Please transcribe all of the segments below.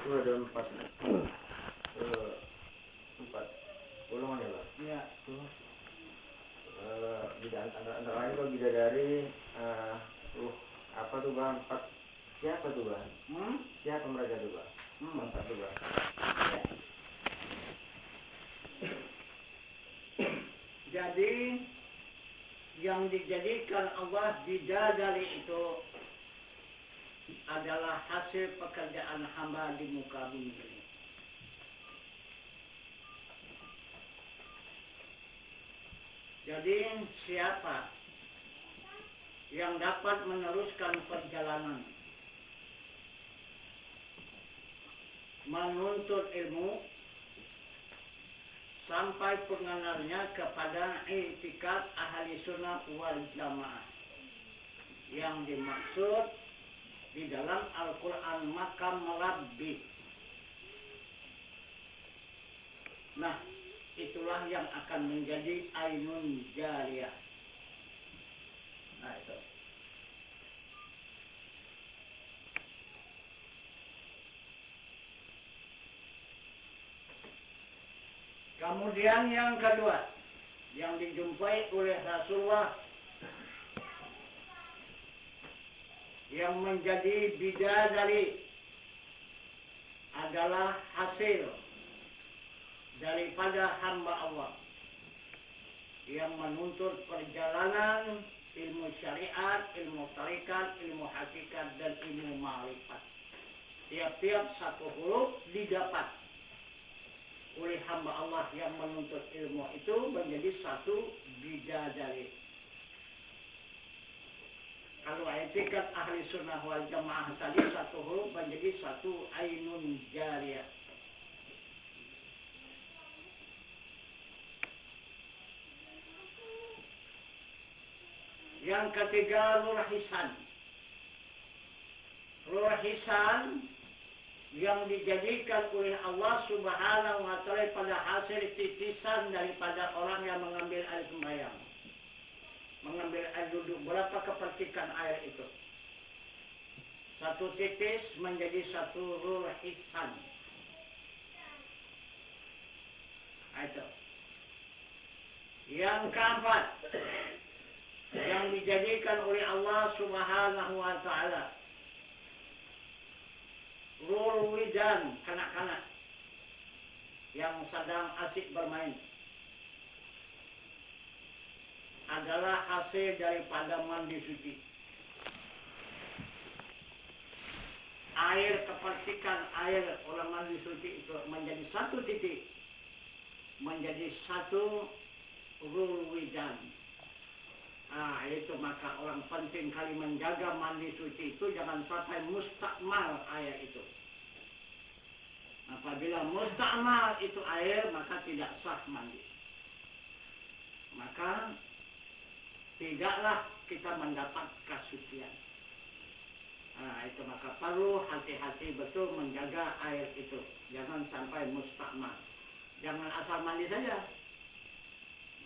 itu ada empat golongan ya, Pak? Iya. Antara lain kalau bidadari, apa tuh, Bang? Empat siapa tuh, Bang? Siapa mereka tuh, Bang? Empat tuh, Bang. Ya. Jadi yang dijadikan Allah bidadari itu adalah hasil pekerjaan hamba di muka bumi ini. Jadi siapa yang dapat meneruskan perjalanan menuntut ilmu sampai pengenalnya kepada i'tikad ahli sunnah wal jamaah yang dimaksud di dalam Al-Quran Maqam Rabbi. Nah, itulah yang akan menjadi ainun jariyah. Nah, itu. Kemudian yang kedua yang dijumpai oleh Rasulullah yang menjadi bidadari adalah hasil daripada hamba Allah yang menuntut perjalanan ilmu syariat, ilmu tarikat, ilmu hakikat, dan ilmu ma'rifat. Tiap-tiap satu huruf didapat oleh hamba Allah yang menuntut ilmu itu menjadi satu bidadari. Kalau i'tikad ahli sunnah wal jamaah tadi satu huruf menjadi satu ainun jariyah. Yang ketiga, Ruh Hisan. Ruh Hisan yang dijadikan oleh Allah Subhanahu wa Ta'ala pada hasil titisan daripada orang yang mengambil air sembahyang, mengambil air duduk. Berapa kepercikan air itu? Satu titis menjadi satu Ruh Hisan. Itu. Yang keempat, yang dijadikan oleh Allah Subhanahu wa Ta'ala Ruh Widan, kanak-kanak yang sedang asik bermain, adalah hasil daripada mandi suci. Air, kepercikan air orang mandi suci itu menjadi satu titik, menjadi satu Ruh Widan. Nah, itu maka orang penting kali menjaga mandi suci itu jangan sampai mustakmal air itu. Apabila mustakmal itu air, maka tidak sah mandi. Maka tidaklah kita mendapat kesucian. Nah, itu maka perlu hati-hati betul menjaga air itu. Jangan sampai mustakmal. Jangan asal mandi saja.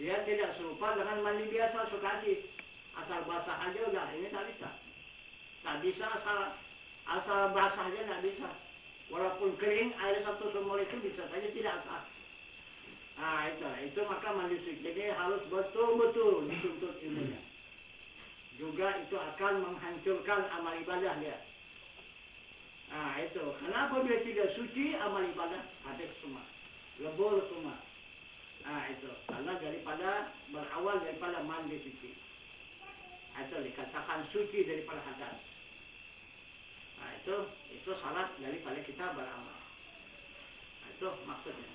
Dia tidak serupa dengan mandi biasa sukati. Asal basah aja udah, ini tak bisa. Tak bisa asal basah aja tak bisa. Walaupun kering, air satu sumur itu bisa saja tidak sah. Nah, itu maka mandi suci ini harus betul-betul dituntut ilmunya. Juga itu akan menghancurkan amal ibadah dia. Nah, itu. Kenapa dia tidak suci, amal ibadah habis semua. Lebur semua. Nah, itu karena berawal daripada mandi suci. Itu dikatakan suci daripada hadas. Nah, itu syarat daripada kita beramal. Nah, itu maksudnya.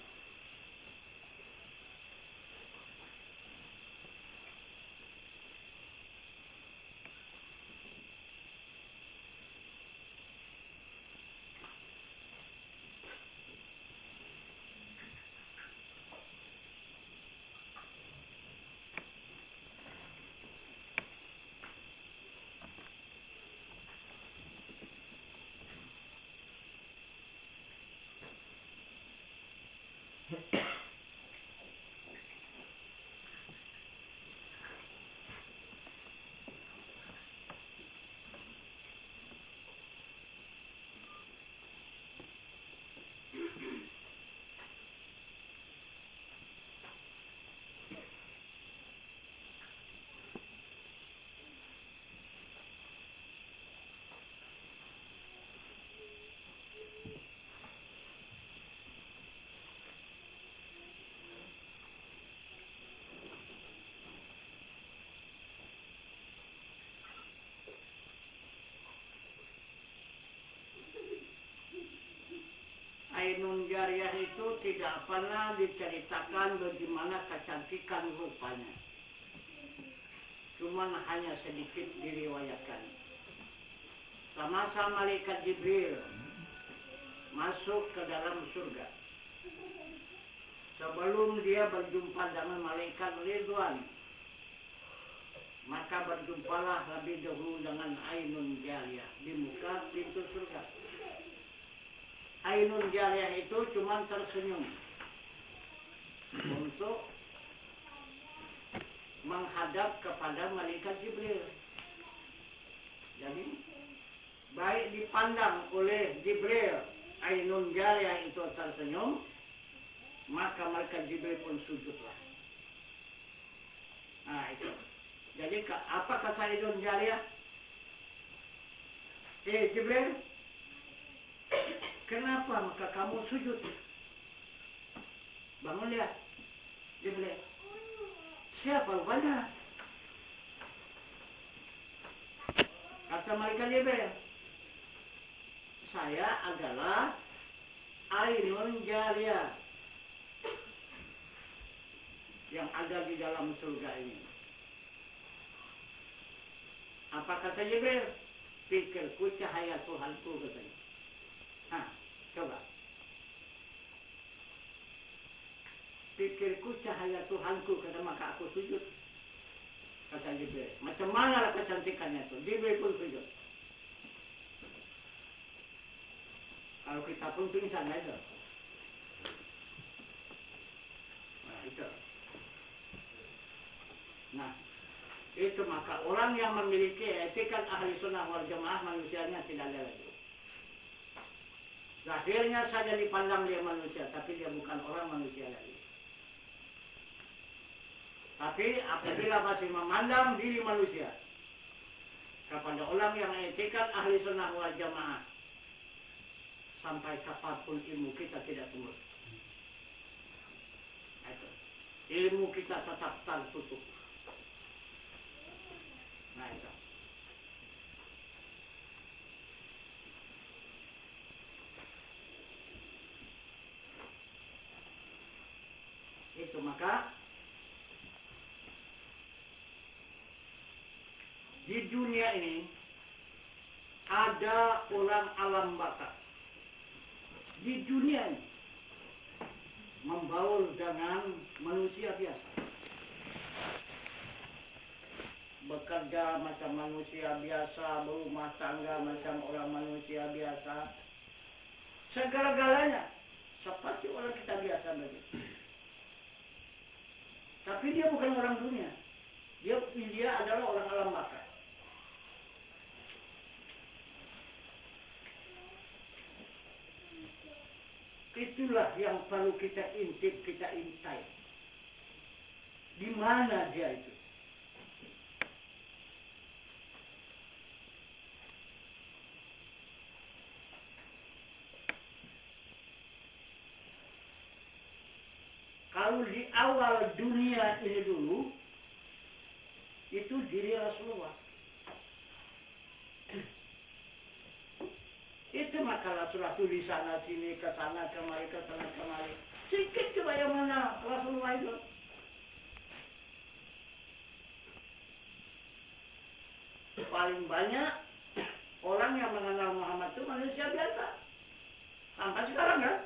Ainun Jariyah itu tidak pernah diceritakan bagaimana kecantikan rupanya. Cuman hanya sedikit diriwayatkan. Semasa malaikat Jibril masuk ke dalam surga, sebelum dia berjumpa dengan malaikat Ridwan, maka berjumpalah lebih dahulu dengan Ainun Jariyah di muka pintu surga. Ainun Jariyah itu cuma tersenyum untuk menghadap kepada malaikat Jibril. Jadi baik dipandang oleh Jibril, Ainun Jariyah itu tersenyum, maka malaikat Jibril pun sujudlah. Nah itu. Jadi apa kata Ainun Jariyah? Jibril, kenapa maka kamu sujud? Bangun lihat, Jibril. Siapa rupanya? Kata malaikat Jibril, saya adalah Ainun Jariyah yang ada di dalam surga ini. Apa kata Jibril? Pikirku cahaya Tuhanku katanya. Nah, coba. Pikirku cahaya Tuhanku, kata maka aku sujud. Kata Jibril. Macam mana lah kecantikannya itu? Jibril pun sujud. Kalau kita pun pingsan aja. Nah, itu. Nah, itu maka orang yang memiliki etikat ahli sunnah wal jamaah manusianya tidak ada lagi. Zahirnya saja dipandang dia manusia, tapi dia bukan orang manusia lagi. Tapi apabila masih memandang diri manusia kepada orang yang etikat ahli sunnah wal jamaah, sampai kapanpun ilmu kita tidak tembus. Ilmu kita tetap tertutup. Nah itu. Itu maka di dunia ini ada orang alam baka. Di dunia ini membaur dengan manusia biasa. Bekerja macam manusia biasa, berumah tangga macam orang manusia biasa. Segala-galanya seperti orang kita biasa begitu. Tapi dia bukan orang dunia. Dia adalah orang alam baka. Itulah yang perlu kita intip, kita intai. Di mana dia itu? Kalau di awal dunia ini dulu, itu diri Rasulullah. Itu makalah surat di sana sini, ke sana kemari, ke sana kemari. Sedikit coba yang mana Rasulullah itu. Paling banyak orang yang mengenal Muhammad itu manusia biasa. Sampai sekarang kan?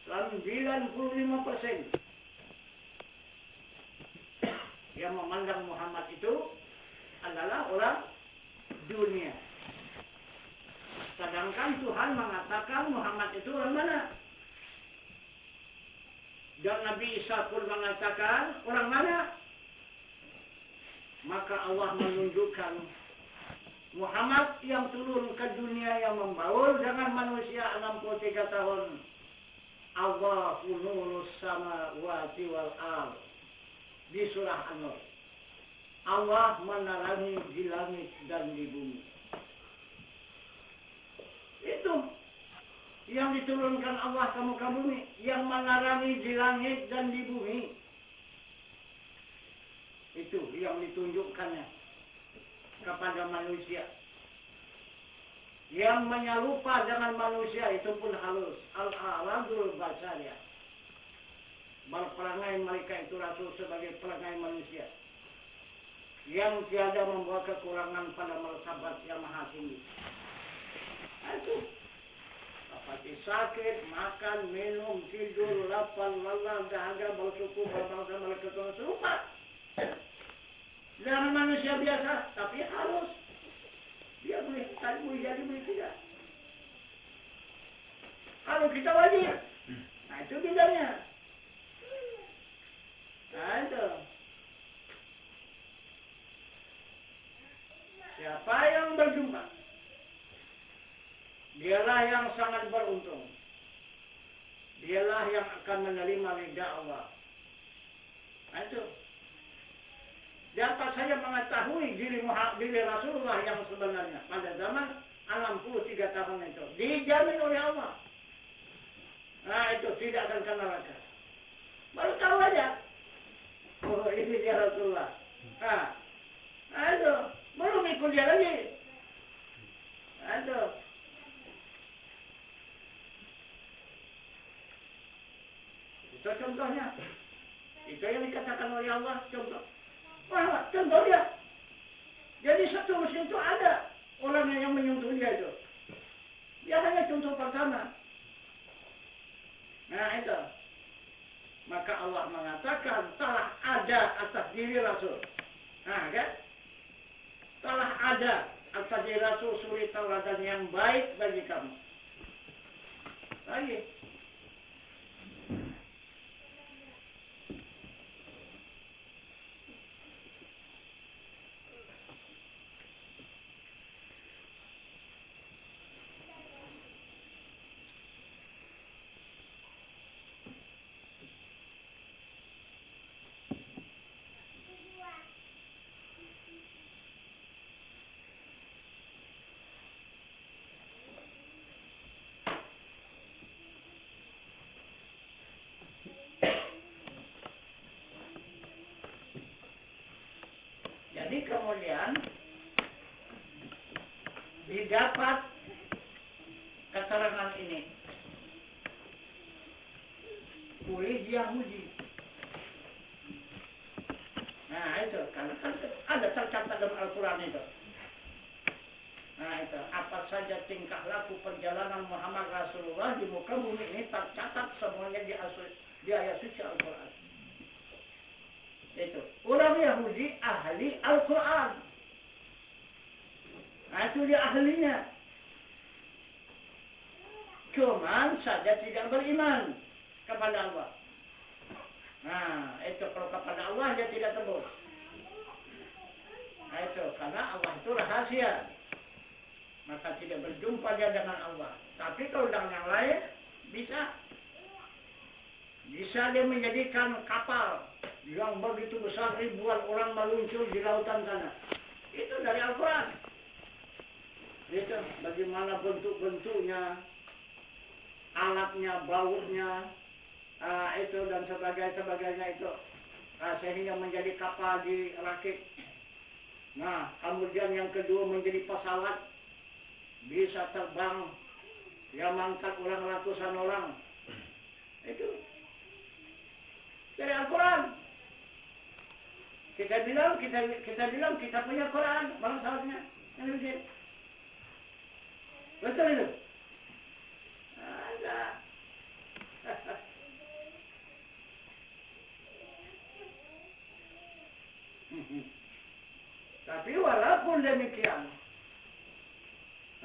Selama 95% yang memandang Muhammad itu adalah orang dunia. Sedangkan Tuhan mengatakan Muhammad itu orang mana? Dan Nabi Isa pun mengatakan orang mana? Maka Allah menunjukkan Muhammad yang turun ke dunia yang membaur dengan manusia 63 tahun. Allahu nurus samawati wal ardh. Di surah An-Nur. Allah menerangi di langit dan di bumi. Itu yang diturunkan Allah ke muka bumi, yang menerangi di langit dan di bumi. Itu yang ditunjukkannya kepada manusia. Yang menyerupa dengan manusia itu pun halus. Al-aradul basariyah. Berperangai mereka itu Rasul sebagai perangai manusia. Yang tiada membawa kekurangan pada martabat yang maha tinggi. Itu. Seperti sakit, makan, minum, tidur, lapar, lelah, dahaga, bersuku, berbangsa, berketurunan serupa. Dengan manusia biasa, tapi halus. Dia boleh jadi, boleh tidak. Kalau kita wajib. Nah, itu bedanya. Nah, itu. Siapa yang berjumpa? Dialah yang sangat beruntung. Dialah yang akan menerima ridha Allah. Nah, itu. Siapa saja mengetahui diri Rasulullah yang sebenarnya pada zaman 63 tahun itu dijamin oleh Allah. Nah, itu tidak akan kena neraka. Baru tahu aja. Oh, ini dia Rasulullah. Nah, itu belum ikut dia lagi. Nah, itu. Itu contohnya. Itu yang dikatakan oleh Allah contoh. Wah, contoh dia. Jadi seterusnya itu ada orang yang menyentuh dia itu. Dia hanya contoh pertama. Nah, itu. Maka Allah mengatakan telah ada atas diri Rasul. Nah, kan? Telah ada atas diri Rasul suri tauladan yang baik bagi kamu. Lagi. Jadi kemudian didapat keterangan ini oleh Yahudi. Nah, itu kan ada tercatat dalam Al-Quran itu. Nah, itu apa saja tingkah laku perjalanan Muhammad Rasulullah di muka bumi ini tercatat semuanya di ayat suci Al-Quran. Itu orang Yahudi ahli Al-Quran. Nah, itu dia ahlinya. Cuman saja tidak beriman kepada Allah. Nah, itu kalau kepada Allah dia tidak tebus. Nah, itu karena Allah itu rahasia. Maka tidak berjumpa dia dengan Allah. Tapi kalau dengan yang lain bisa. Bisa dia menjadikan kapal yang begitu besar ribuan orang meluncur di lautan sana. Itu dari Al-Quran. Itu bagaimana bentuk-bentuknya, alatnya, bautnya, itu dan sebagainya itu. Sehingga menjadi kapal dirakit. Nah, kemudian yang kedua menjadi pesawat. Bisa terbang. Yang mangkat orang ratusan orang. Itu. Dari Al-Quran. Kita bilang kita punya Quran, bangsanya. Yang betul itu? Ada. Tapi walaupun demikian,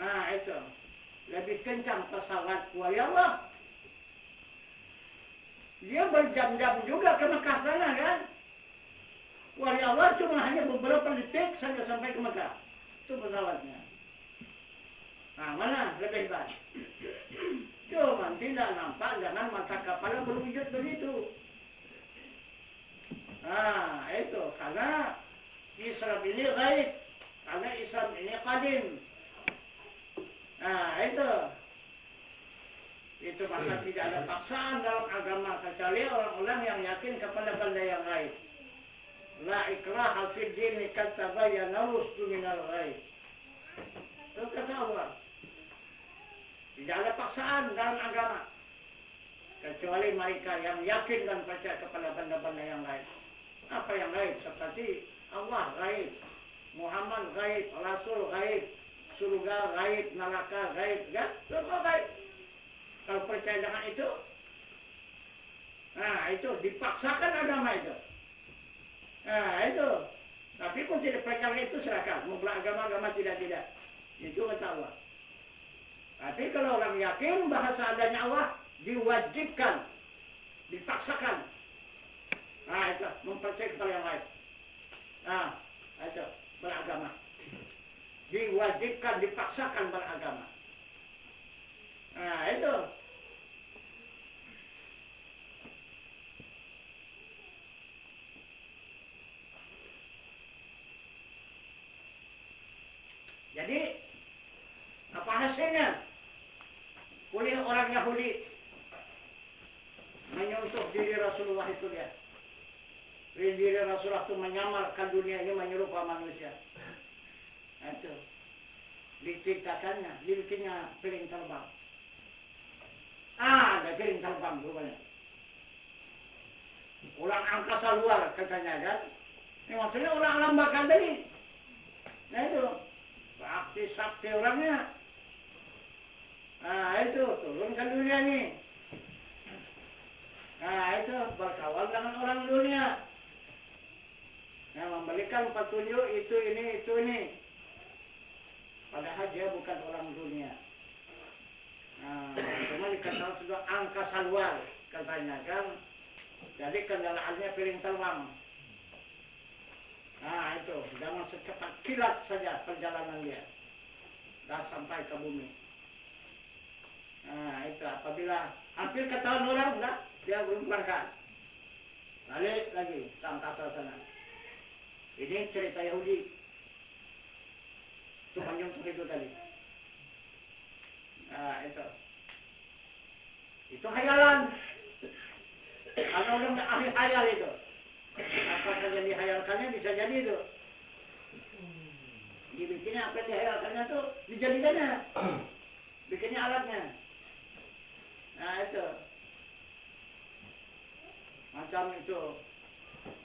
nah itu lebih kencang pesawat ya Allah. Dia berjam-jam juga ke Mekah sana kan? Wahai Allah cuma hanya beberapa detik saja sampai ke Mekah. Itu pesawatnya. Nah, mana lebih baik? Cuma tidak nampak dengan mata kepala berwujud begitu. Nah, itu karena Islam ini gaib. Karena Islam ini qadim. Nah, itu. Itu maka tidak ada paksaan dalam agama kecuali orang-orang yang yakin kepada benda yang gaib. La ikraha fid din qad tabayyana rusdu minal ghaib. Itu kata Allah. Tidak ada paksaan dalam agama. Kecuali mereka yang yakin dan percaya kepada benda-benda yang lain. Apa yang gaib? Seperti Allah gaib, Muhammad gaib, Rasul gaib, surga gaib, neraka gaib, kan? Semua gaib. Kalau percaya dengan itu, nah itu dipaksakan agama itu. Nah itu. Tapi pun tidak percaya itu silakan. Mau beragama-agama tidak. Itu kata Allah. Tapi kalau orang yakin bahasa adanya Allah, diwajibkan, dipaksakan. Nah itu, mempercayai kepada yang lain. Nah itu, beragama. Diwajibkan, dipaksakan beragama. Nah itu. Jadi, apa hasilnya? Oleh orang Yahudi menyentuh diri Rasulullah itu dia. Diri Rasulullah itu menyamarkan dunia ini menyerupai manusia. Itu. Diciptakannya, dibikinnya piring terbang. Ada piring terbang rupanya. Orang angkasa luar katanya kan. Ini maksudnya orang alam bakal tadi. Nah itu. Sakti orangnya. Nah itu, turun ke dunia nih. Nah itu, berkawan dengan orang dunia. Nah, memberikan petunjuk itu ini. Padahal dia bukan orang dunia. Nah, cuma dikatakan sudah angkasa luar, katanya kan. Jadi kendaraannya piring terbang. Nah itu, jangan secepat kilat saja perjalanan dia. Dah sampai ke bumi. Nah itu, apabila hampir ketahuan orang, dah, dia belum berangkat. Balik lagi ke angkasa sana. Ini cerita Yahudi. Itu menyentuh itu tadi. Nah itu. Itu hayalan. Karena orang ahli hayal itu. Apa saja dihayalkannya bisa jadi itu. Dibikinnya apa yang dihayalkannya itu dijadikannya. Bikinnya alatnya. Nah itu. Macam itu.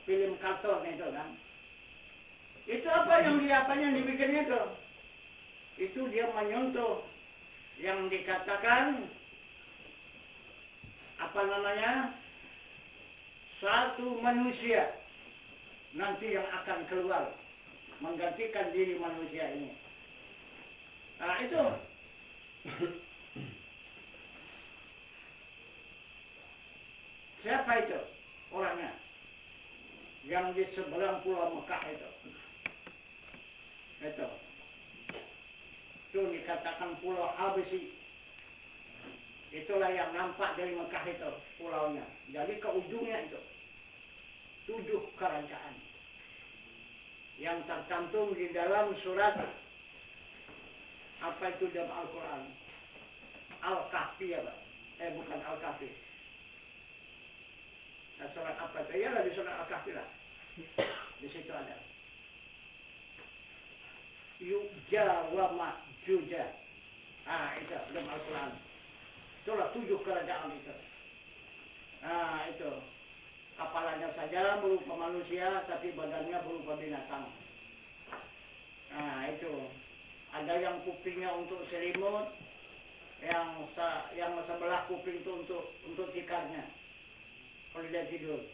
Film kartun itu kan. Itu apa yang dibikinnya itu. Itu dia menyentuh yang dikatakan apa namanya? Satu manusia nanti yang akan keluar menggantikan diri manusia ini. Nah itu. Siapa itu orangnya? Yang di seberang pulau Mekah itu. Itu dikatakan pulau Habsyi. Itulah yang nampak dari Mekah itu pulaunya. Jadi ke ujungnya itu 7 kerajaan yang tercantum di dalam surat apa itu dalam Al-Quran, Al-Kahfi ya Pak? Bukan Al-Kahfi. Nah, surat apa itu? Ya di surat Al-Kahfi lah. Di situ ada. Yu'ja wa Ma'juja. Itu dalam Al-Quran. Itulah 7 kerajaan itu. Nah itu. Kepalanya saja berupa manusia, tapi badannya berupa binatang. Nah itu. Ada yang kupingnya untuk selimut, yang sebelah kuping itu untuk tikarnya. Kalau dia tidur.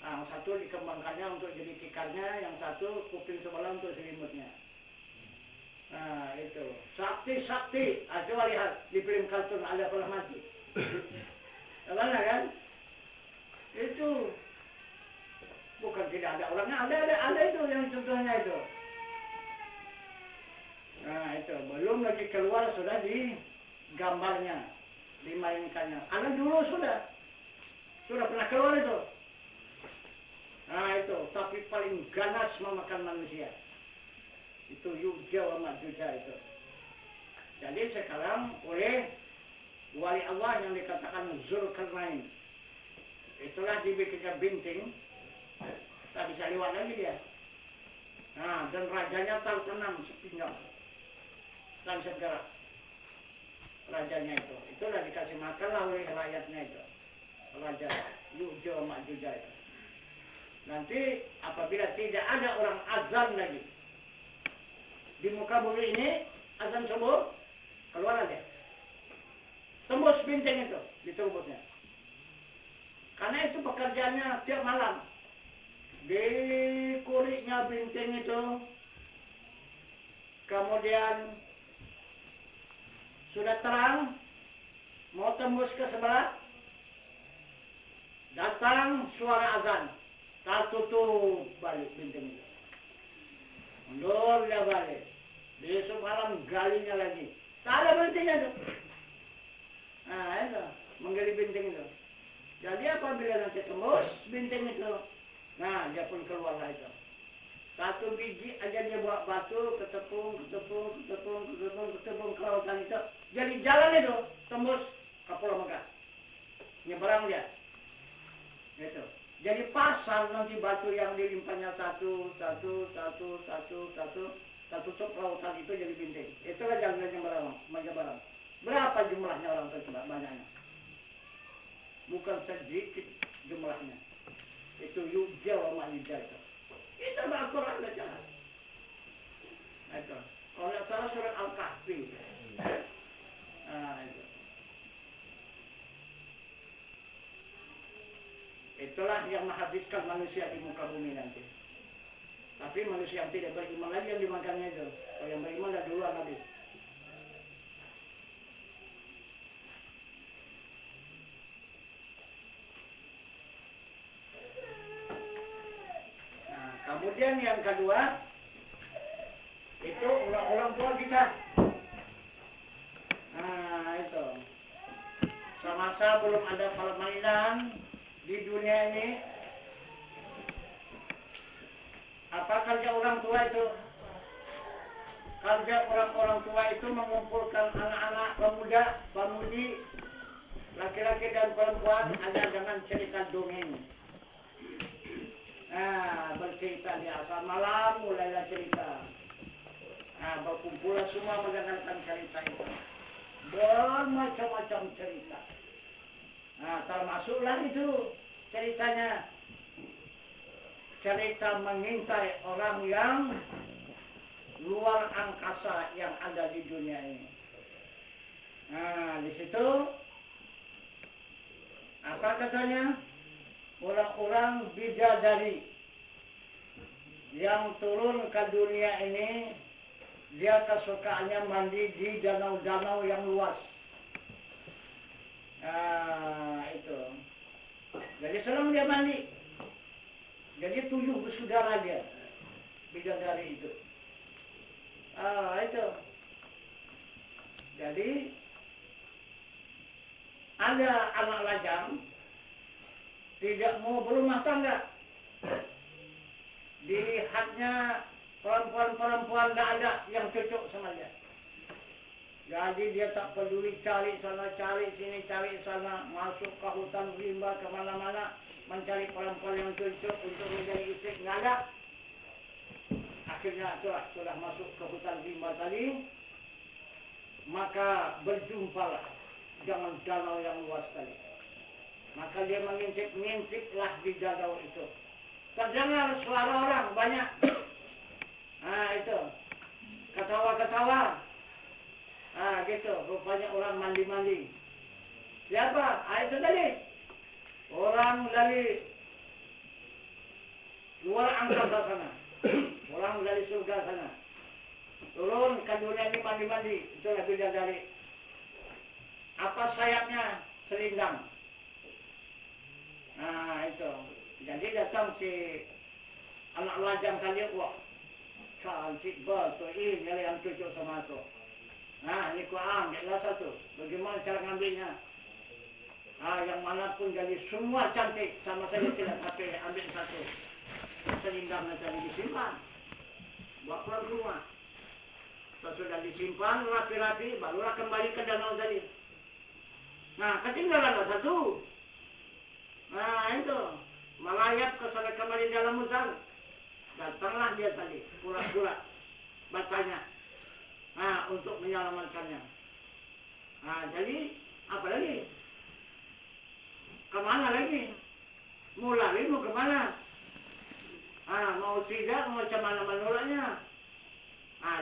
Nah, yang satu dikembangkannya untuk jadi tikarnya, yang satu kuping sebelah untuk selimutnya. Nah itu sakti. Coba lihat di film kartun ada pernah mati. Mana kan? Itu bukan tidak ada orangnya, ada itu yang contohnya itu. Nah itu belum lagi keluar sudah digambarnya, dimainkannya. Karena dulu sudah pernah keluar itu. Nah itu tapi paling ganas memakan manusia. Itu Yu'ja wa Ma'juja itu. Jadi sekarang oleh wali Allah yang dikatakan Zulkarnain, itulah dibikinnya binting, tak bisa lewat lagi dia. Nah, dan rajanya tertanam sepinggang dan segera. rajanya itu. Itulah dikasih makanlah oleh rakyatnya itu. Raja Ya'juj wa Ma'juj itu. Nanti apabila tidak ada orang azan lagi di muka bumi ini, azan subuh, keluar dia. Tembus bintang itu, ditembusnya. Karena itu pekerjaannya tiap malam. Di kulitnya bintang itu, kemudian sudah terang, mau tembus ke sebelah, datang suara azan, tak tutup balik bintang itu. Mundur dia balik. Besok malam galinya lagi. Tak ada bintangnya itu. Nah itu, menggali bintang itu. Jadi apabila nanti tembus bintang itu, nah dia pun keluarlah itu. Satu biji aja dia bawa batu, ketepung ke lautan itu. Jadi jalan itu, tembus ke Pulau Mekah. Nyeberang dia. Gitu. Jadi pasal nanti batu yang dilimpahnya satu cok lautan itu jadi bintang. Itulah jalannya menyeberang. Berapa jumlahnya orang tersebut? Banyaknya. Bukan sedikit jumlahnya. Itu Ya'juj wa Ma'juj itu. Itu Al-Quran ada jalan. Itu. Kalau tidak salah surat Al-Kahfi. Nah, itu. Itulah yang menghabiskan manusia di muka bumi nanti. Tapi manusia yang tidak beriman lagi yang dimakannya itu. Kalau yang beriman dah duluan habis. Kemudian yang kedua, itu orang tua kita. Nah itu, semasa belum ada permainan di dunia ini, apa kerja orang tua itu? Kerja orang tua itu mengumpulkan anak-anak pemuda, pemudi, laki-laki dan perempuan ada dengan cerita dongeng. Nah, bercerita di asal malam, mulailah cerita. Nah, berkumpulah semua mendengarkan cerita itu. Bermacam-macam cerita. Nah, termasuklah itu ceritanya. Cerita mengintai orang yang luar angkasa yang ada di dunia ini. Nah, di situ apa katanya? Orang-orang bidadari yang turun ke dunia ini, dia kesukaannya mandi di danau-danau yang luas. Nah, itu. Jadi senang dia mandi. Jadi 7 bersaudara dia, bidadari itu. Itu. Jadi ada anak lajang tidak mau berumah tangga. Dilihatnya perempuan-perempuan tidak ada yang cocok sama dia. Jadi dia tak peduli cari sana, cari sini, cari sana, masuk ke hutan rimba kemana-mana, mencari perempuan yang cocok untuk menjadi istri, nggak ada. Akhirnya sudah masuk ke hutan rimba tadi, maka berjumpalah dengan danau yang luas tadi. Maka dia mengintip-ngintiplah di danau itu. Terdengar suara orang banyak. Nah itu. Ketawa-ketawa. Nah gitu. Rupanya orang mandi-mandi. Siapa? Itu tadi. Orang dari luar angkasa sana. Orang dari surga sana. Turun ke dunia ini mandi-mandi. Itulah bidadari. Apa sayapnya? Selindang. Nah itu. Jadi datang si anak lajang kali, wah cantik betul, ini yang cocok sama aku. Nah ini ku ambillah satu. Bagaimana cara ngambilnya? Yang manapun jadi semua cantik, sama saja tidak tapi ambil satu. Selindangnya tadi disimpan, bawa pulang ke rumah. Sesudah disimpan rapi-rapi, barulah kembali ke danau tadi. Nah ketinggalan satu. Nah itu, melayap ke sana kembali dalam hutan. Datanglah dia tadi, pura-pura bertanya. Nah, untuk menyelamatkannya. Nah, jadi apa lagi? Kemana lagi? Mau lari mau kemana? Mau tidak mau macam mana menolaknya?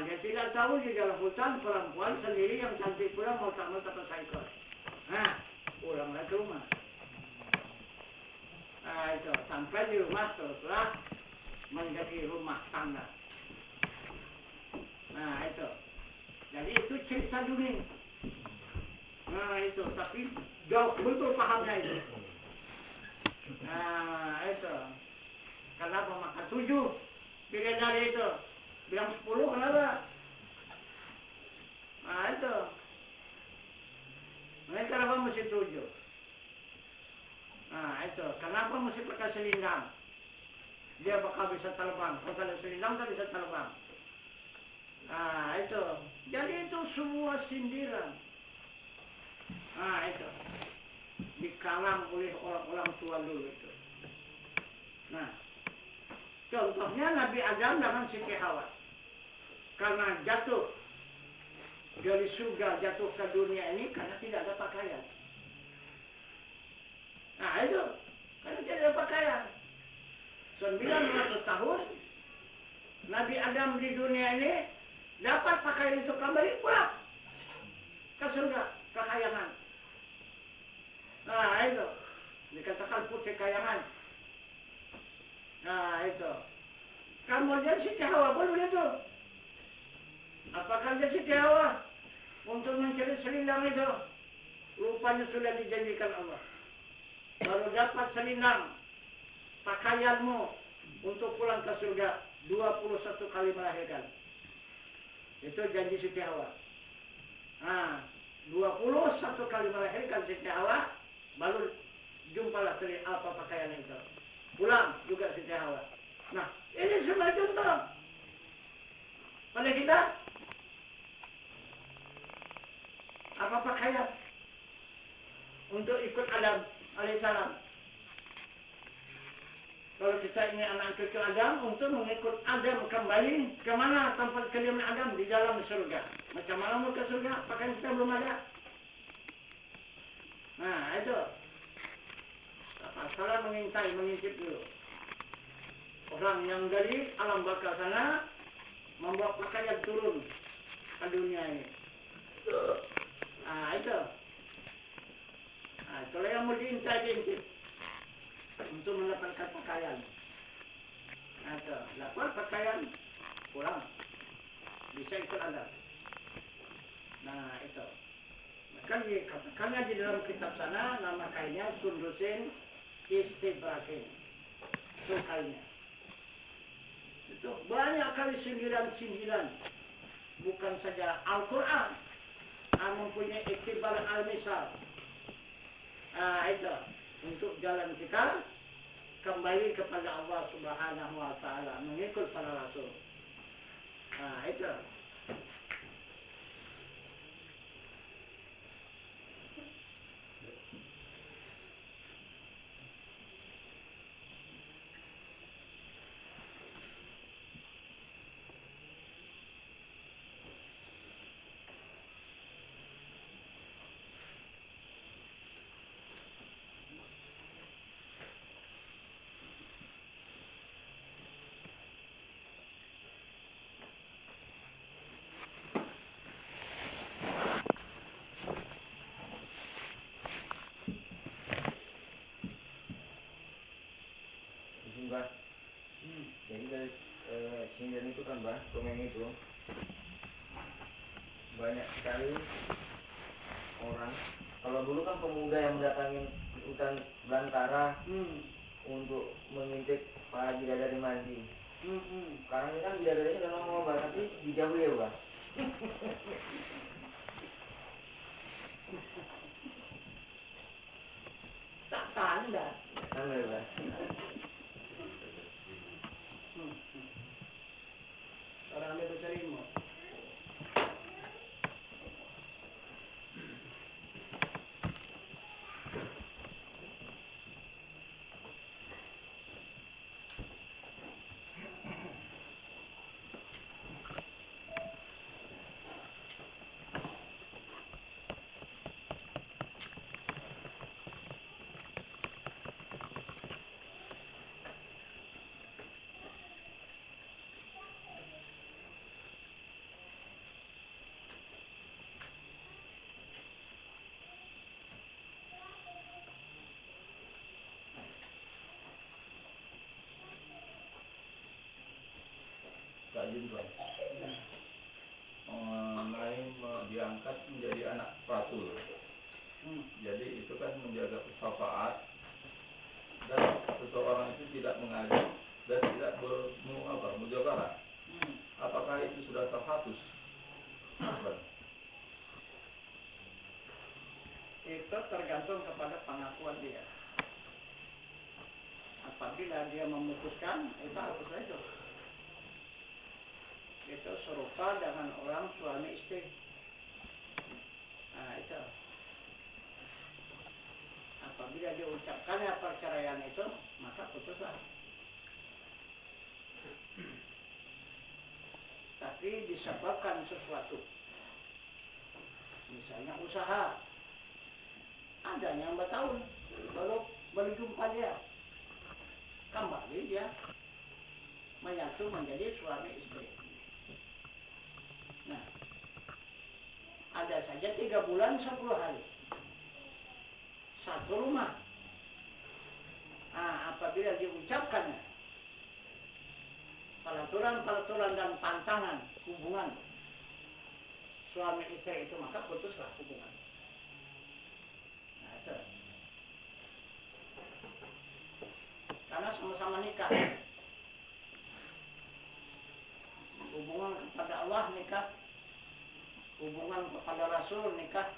Dia tidak tahu di dalam hutan perempuan sendiri yang cantik pula mau tak pakai ikut. Pulanglah ke rumah. Itu sampai di rumah setelah menjadi rumah tangga. Itu. Jadi itu cerita dunia. Itu tapi jauh betul pahamnya itu. Itu. Kenapa maka 7 bidadari itu? Bilang 10 kenapa? Itu. Mereka kenapa mesti 7? Itu. Kenapa mesti pakai selendang? Dia bakal bisa terbang. Kalau ada selendang tak bisa terbang. Itu. Jadi itu semua sindiran. Itu. Dikalang oleh orang-orang tua dulu itu. Contohnya Nabi Adam dengan Siti Hawa. Karena jatuh dari surga jatuh ke dunia ini karena tidak ada pakaian. Itu. Karena tidak ada pakaian. 900 tahun Nabi Adam di dunia ini dapat pakaian itu kembali pulang ke surga, ke kayangan. Itu. Dikatakan putih kayangan. Itu. Kemudian Siti Hawa pun begitu. Apakah dia Siti Hawa untuk mencari selendang itu? Rupanya sudah dijanjikan Allah. Baru dapat selendang pakaianmu untuk pulang ke surga 21 kali melahirkan. Itu janji Siti Hawa. 21 kali melahirkan Siti Hawa, baru jumpalah pakaian itu. Pulang juga Siti Hawa. Ini sebagai contoh pada kita. Apa pakaian untuk ikut Adam alaihissalam? Kalau kita ini anak cucu Adam, untuk mengikut Adam kembali ke mana tempat kediaman Adam? Di dalam surga. Macam mana mau ke surga? Pakaian kita belum ada. Itu. Salah mengintip dulu. Orang yang dari alam baka sana membawa pakaian turun ke dunia ini. Itu. Kalau yang mau diintip untuk mendapatkan pakaian. Itu. Dapat pakaian pulang. Bisa ikut Anda. Itu. Maka dikatakannya di dalam kitab sana nama kainnya sundusin istibrakin. Itu kainnya. Itu banyak kali sindiran-sindiran. Bukan saja Al-Quran mempunyai iktibar al-misal. Itu untuk jalan kita kembali kepada Allah Subhanahu wa Ta'ala, mengikut para rasul. Itu. Mbah. Jadi dari sindiran itu kan Mbah, komen itu banyak sekali orang. Kalau dulu kan pemuda yang mendatangi hutan belantara untuk mengintip para bidadari mandi. Sekarang ini kan bidadarinya udah ngomong Mbah, tapi dijauhi ya Mbah. Tak tanda. Tanda ya Mbah. Orang ambil berterima. Pak Juntuan mengenai diangkat menjadi anak rasul. Jadi itu kan menjaga syafaat dan seseorang itu tidak mengajak dan tidak mujabalah. Apakah itu sudah terhapus? Itu tergantung kepada pengakuan dia. Apabila dia memutuskan, itu hapus itu. Itu serupa dengan orang suami istri. Nah itu. Apabila dia ucapkannya perceraian itu, maka putuslah. Tapi disebabkan sesuatu. Misalnya usaha. Ada yang bertahun baru jumpa dia. Kembali dia menyatu menjadi suami istri. Nah, ada saja 3 bulan 10 hari. Satu rumah. Nah, apabila diucapkan pelaturan dan pantangan hubungan suami istri itu, maka putuslah hubungan. Nah, itu. Karena sama-sama nikah. Hubungan kepada Allah nikah, hubungan kepada Rasul nikah,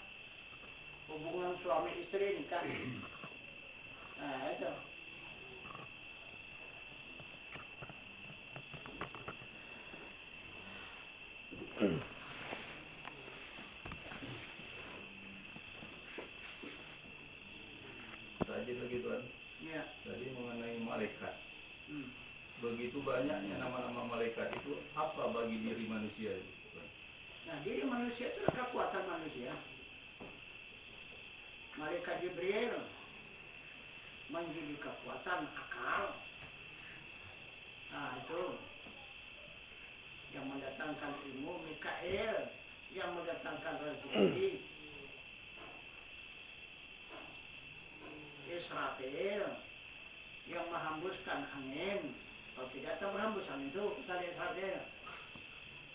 hubungan suami istri nikah. Nah itu. Tadi begitu kan? Ya. Tadi mengenai malaikat. Begitu banyaknya nama-nama malaikat itu apa bagi diri manusia itu? Nah, diri manusia itu kekuatan manusia. Malaikat Jibril menjadi kekuatan akal. Nah, itu yang mendatangkan ilmu. Mikael yang mendatangkan rezeki. Israfil yang menghembuskan angin. Kalau tidak berhembus angin itu kita Israfil.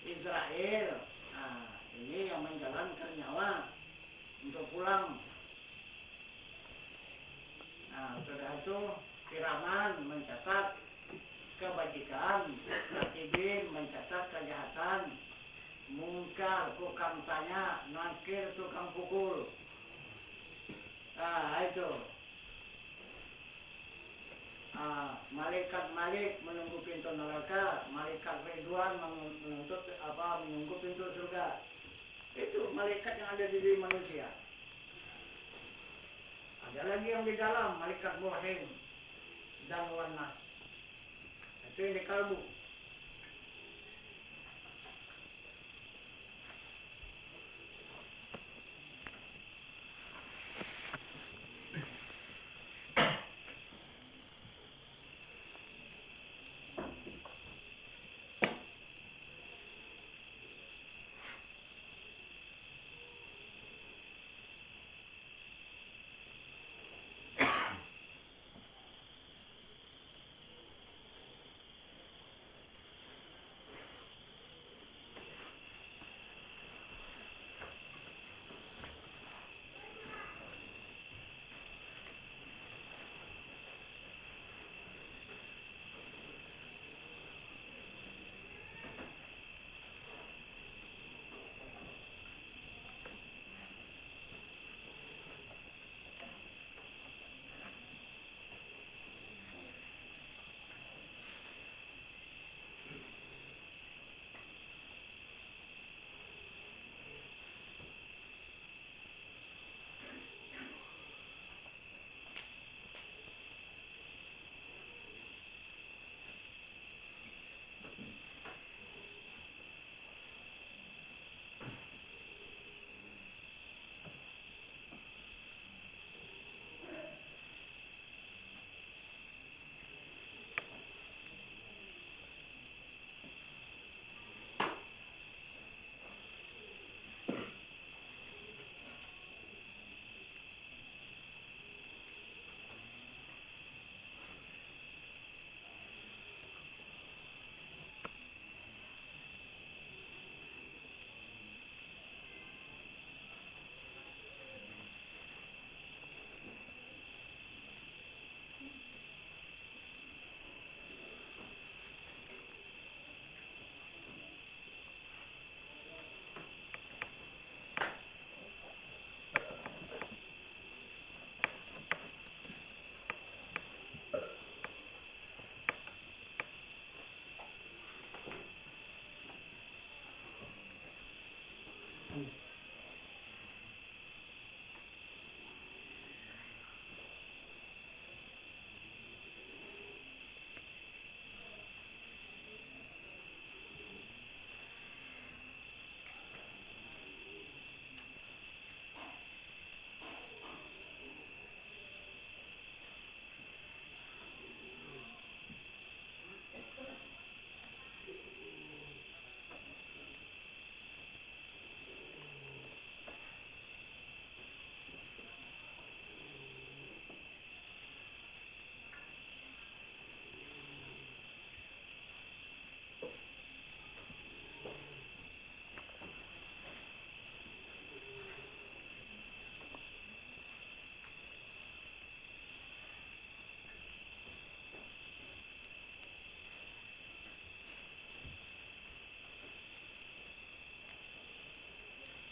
Israel, nah ini yang menjalankan nyawa untuk pulang. Nah sudah itu Kiraman mencatat kebajikan, Katibin mencatat kejahatan, Mungkar tukang tanya, Nakir tukang pukul. Nah itu. Malaikat Malik menunggu pintu neraka, malaikat Ridwan menunggu pintu surga. Itu malaikat yang ada di diri manusia. Ada lagi yang di dalam, malaikat Muhim dan Wanas. Itu yang di kalbu.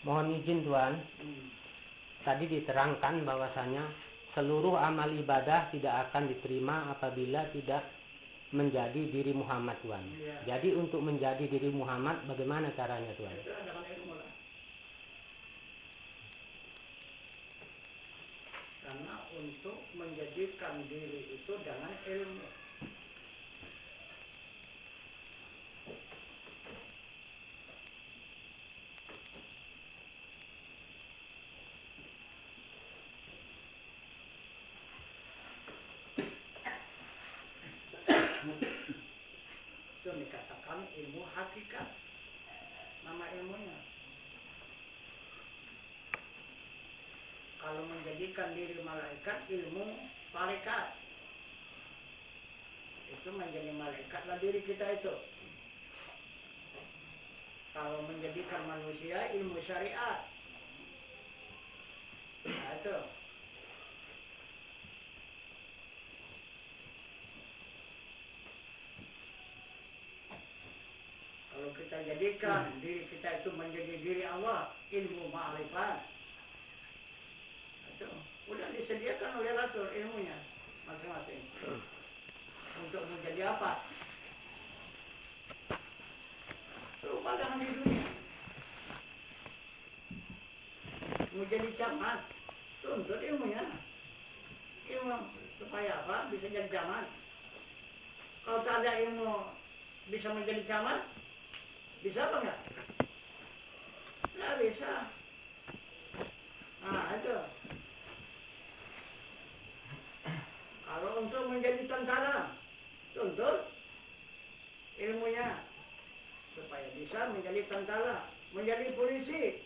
Mohon izin Tuan, tadi diterangkan bahwasanya seluruh amal ibadah tidak akan diterima apabila tidak menjadi diri Muhammad Tuan. Ya. Jadi untuk menjadi diri Muhammad bagaimana caranya Tuan? Itu dengan ilmu lah. Karena untuk menjadikan diri itu dengan ilmu. Itu dikatakan ilmu hakikat. Nama ilmunya. Kalau menjadikan diri malaikat, ilmu malaikat. Itu menjadi malaikatlah diri kita itu. Kalau menjadikan manusia, ilmu syariat. Nah itu. Kalau kita jadikan diri kita itu menjadi diri Allah, ilmu ma'rifat. Itu udah disediakan oleh Rasul ilmunya masing-masing. Untuk menjadi apa? Perubahan di dunia. Menjadi camat, tuntut ilmunya. Ilmu supaya apa? Bisa jadi camat. Kalau tak ada ilmu bisa menjadi camat, bisa apa enggak? Nggak bisa. Nah itu. Kalau untuk menjadi tentara, tuntut ilmunya supaya bisa menjadi tentara, menjadi polisi.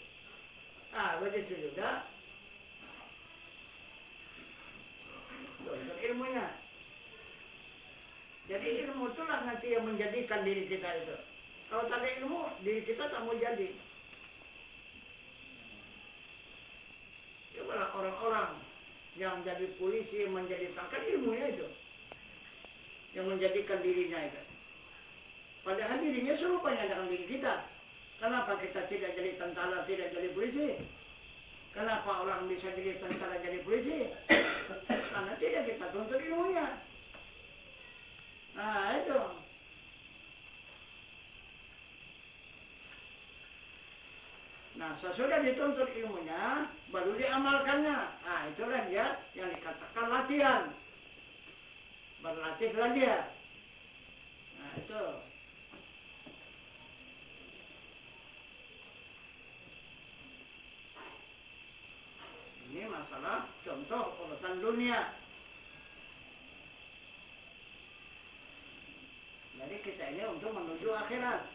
Ah, begitu juga. Tuntut ilmunya. Jadi ilmu itulah nanti yang menjadikan diri kita itu. Kalau tak ada ilmu, diri kita tak mau jadi. Cobalah orang-orang yang jadi polisi, menjadi tentara, ilmunya itu. Yang menjadikan dirinya itu. Padahal dirinya serupanya dengan diri kita. Kenapa kita tidak jadi tentara, tidak jadi polisi? Kenapa orang bisa jadi tentara, jadi polisi? Karena tidak kita tuntut ilmunya. Nah itu. Nah sesudah dituntut ilmunya, baru diamalkannya. Nah itulah dia yang dikatakan latihan. Berlatihlah dia. Nah itu. Ini masalah contoh urusan dunia. Jadi kita ini untuk menuju akhirat.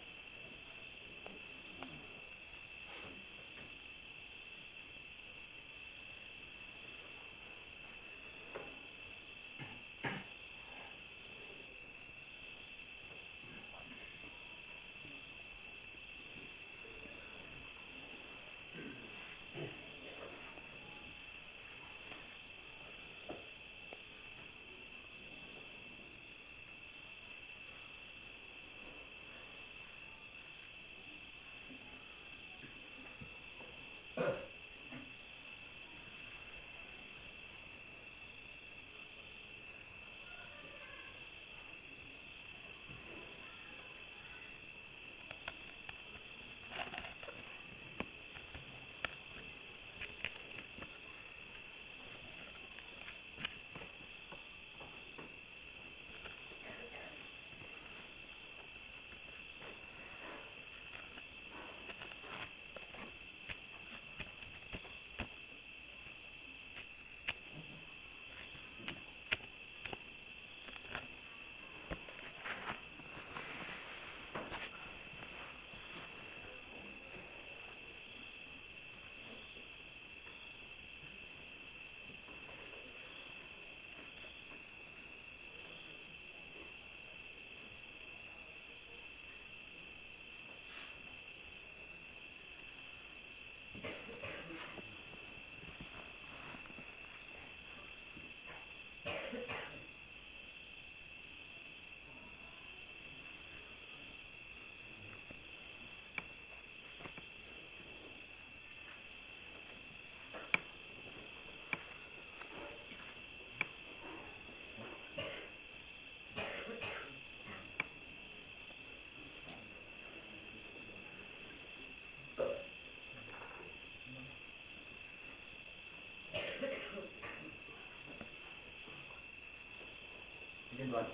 Tuan.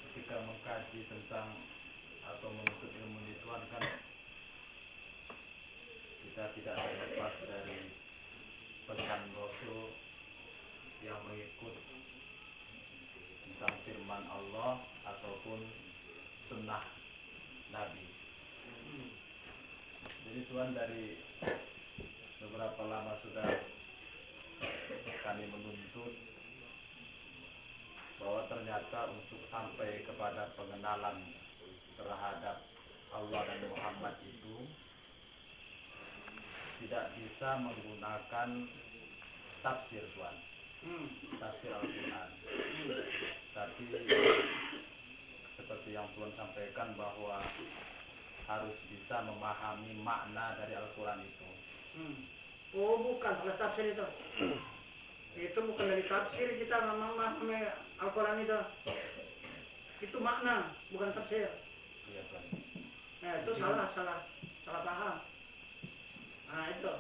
Ketika mengkaji tentang atau menuntut ilmu ini Tuan, kan kita tidak terlepas dari pesan Rasul yang mengikut tentang firman Allah ataupun sunnah Nabi. Jadi Tuan, dari beberapa lama sudah kami menuntut bahwa ternyata untuk sampai kepada pengenalan terhadap Allah dan Muhammad itu tidak bisa menggunakan tafsir Tuan, tafsir Al-Quran. Tapi seperti yang Tuan sampaikan bahwa harus bisa memahami makna dari Al-Quran itu. Oh bukan, kalau tafsir itu. Itu bukan dari tafsir kita memahami Al-Quran itu. Itu makna, bukan tafsir. Iya Tuan. Nah itu salah paham. Nah itu.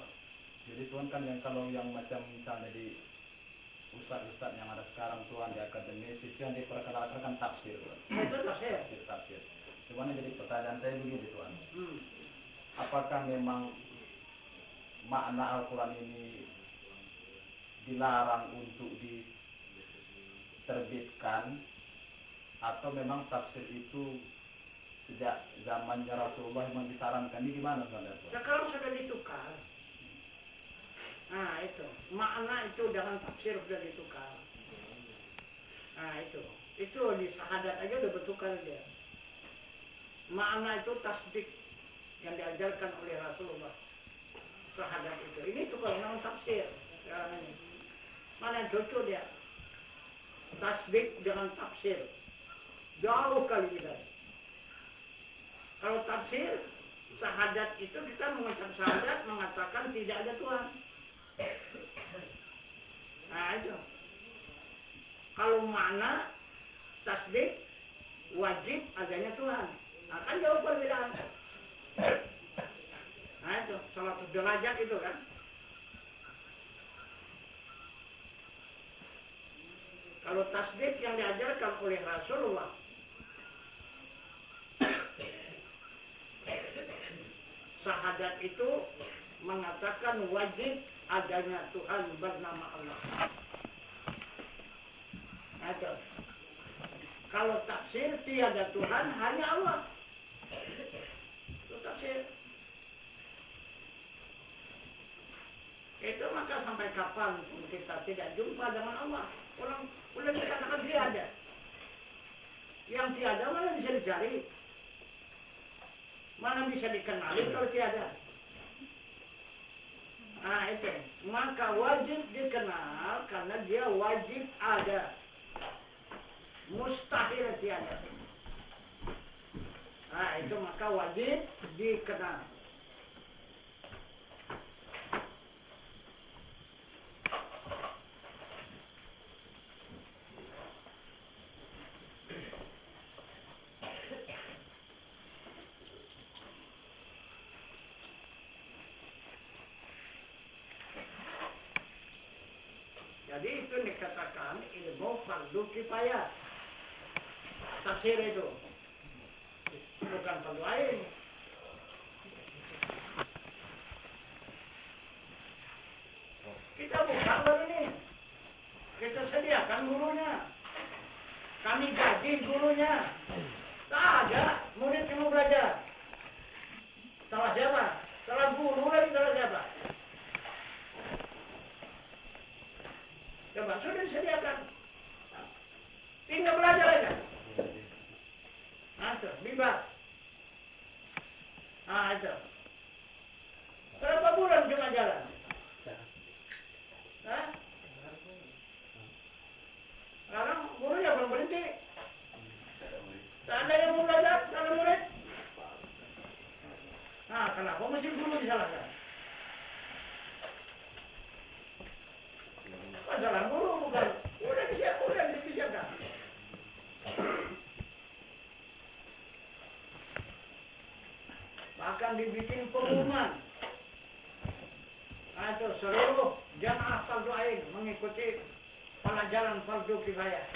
Jadi Tuan, kan yang kalau yang macam misalnya di ustadz-ustadz yang ada sekarang Tuan di akademis itu yang diperkenalkan kan tafsir Tuan. Itu tafsir. Tafsir. Cuman yang jadi pertanyaan saya begini Tuan. Apakah memang makna Al-Quran ini dilarang untuk diterbitkan, atau memang tafsir itu sejak zamannya Rasulullah memang disarankan? Ini gimana Tuan? Sekarang sudah ditukar. Nah itu, makna itu dengan tafsir sudah ditukar. Nah itu di syahadat aja udah bertukar dia. Makna itu tasdik yang diajarkan oleh Rasulullah. Syahadat itu. Ini tukar dengan tafsir. Sekarang ini. Mana yang cocok dia? Tasdik dengan tafsir. Jauh kali beda. Kalau tafsir, syahadat itu kita mengucap syahadat mengatakan tidak ada Tuhan. Nah itu. Kalau makna tasdik wajib adanya Tuhan. Nah kan jauh perbedaan. Nah itu 100 derajat itu kan. Kalau tasdik yang diajarkan oleh Rasulullah, syahadat itu mengatakan wajib adanya Tuhan bernama Allah. Itu. Kalau tafsir tiada Tuhan, hanya Allah. Itu tafsir. Itu maka sampai kapan kita tidak jumpa dengan Allah? Orang boleh dikatakan tiada. Yang tiada mana bisa dicari? Mana bisa dikenali kalau tiada? Nah itu. Maka wajib dikenal karena dia wajib ada. Mustahil tiada. Nah itu maka wajib dikenal. Jadi itu dikatakan ilmu fardu kifayah. Tafsir itu bukan fardu ain. Kita buka baru ini. Kita sediakan gurunya. Kami gaji gurunya. Tak ada murid yang mau belajar. Salah siapa? Salah guru lagi, salah siapa? Coba sudah disediakan. Tinggal belajar aja. Nah, itu, bebas. Nah, itu. Berapa bulan cuma jalan? Hah? Sekarang gurunya belum berhenti. Tak ada yang mau belajar, tak ada murid. Nah, kenapa mesti guru disalahkan? Masalah guru bukan. Udah disiapkan. Bahkan dibikin pengumuman. Itu seluruh jamaah fardu ain mengikuti pelajaran fardu kifayah.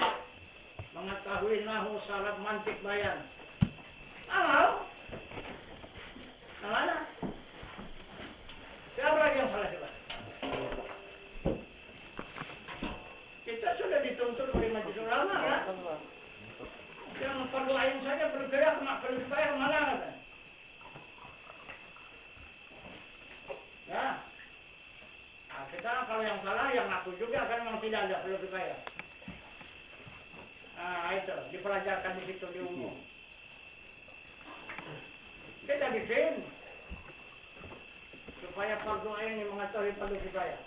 Mengetahui nahu saraf mantik bayan. Halo. Mana? Siapa lagi yang salah coba? Kita sudah dituntut oleh majelis ulama kan? Yang fardu ain saja berbeda fardu kifayah mana kan? Ya. Nah, kita kalau yang salah yang ngaku juga kan memang tidak ada fardu kifayah. Nah, itu dipelajarkan di situ di umum. Kita bikin supaya fardu ain ini mengetahui fardu kifayah.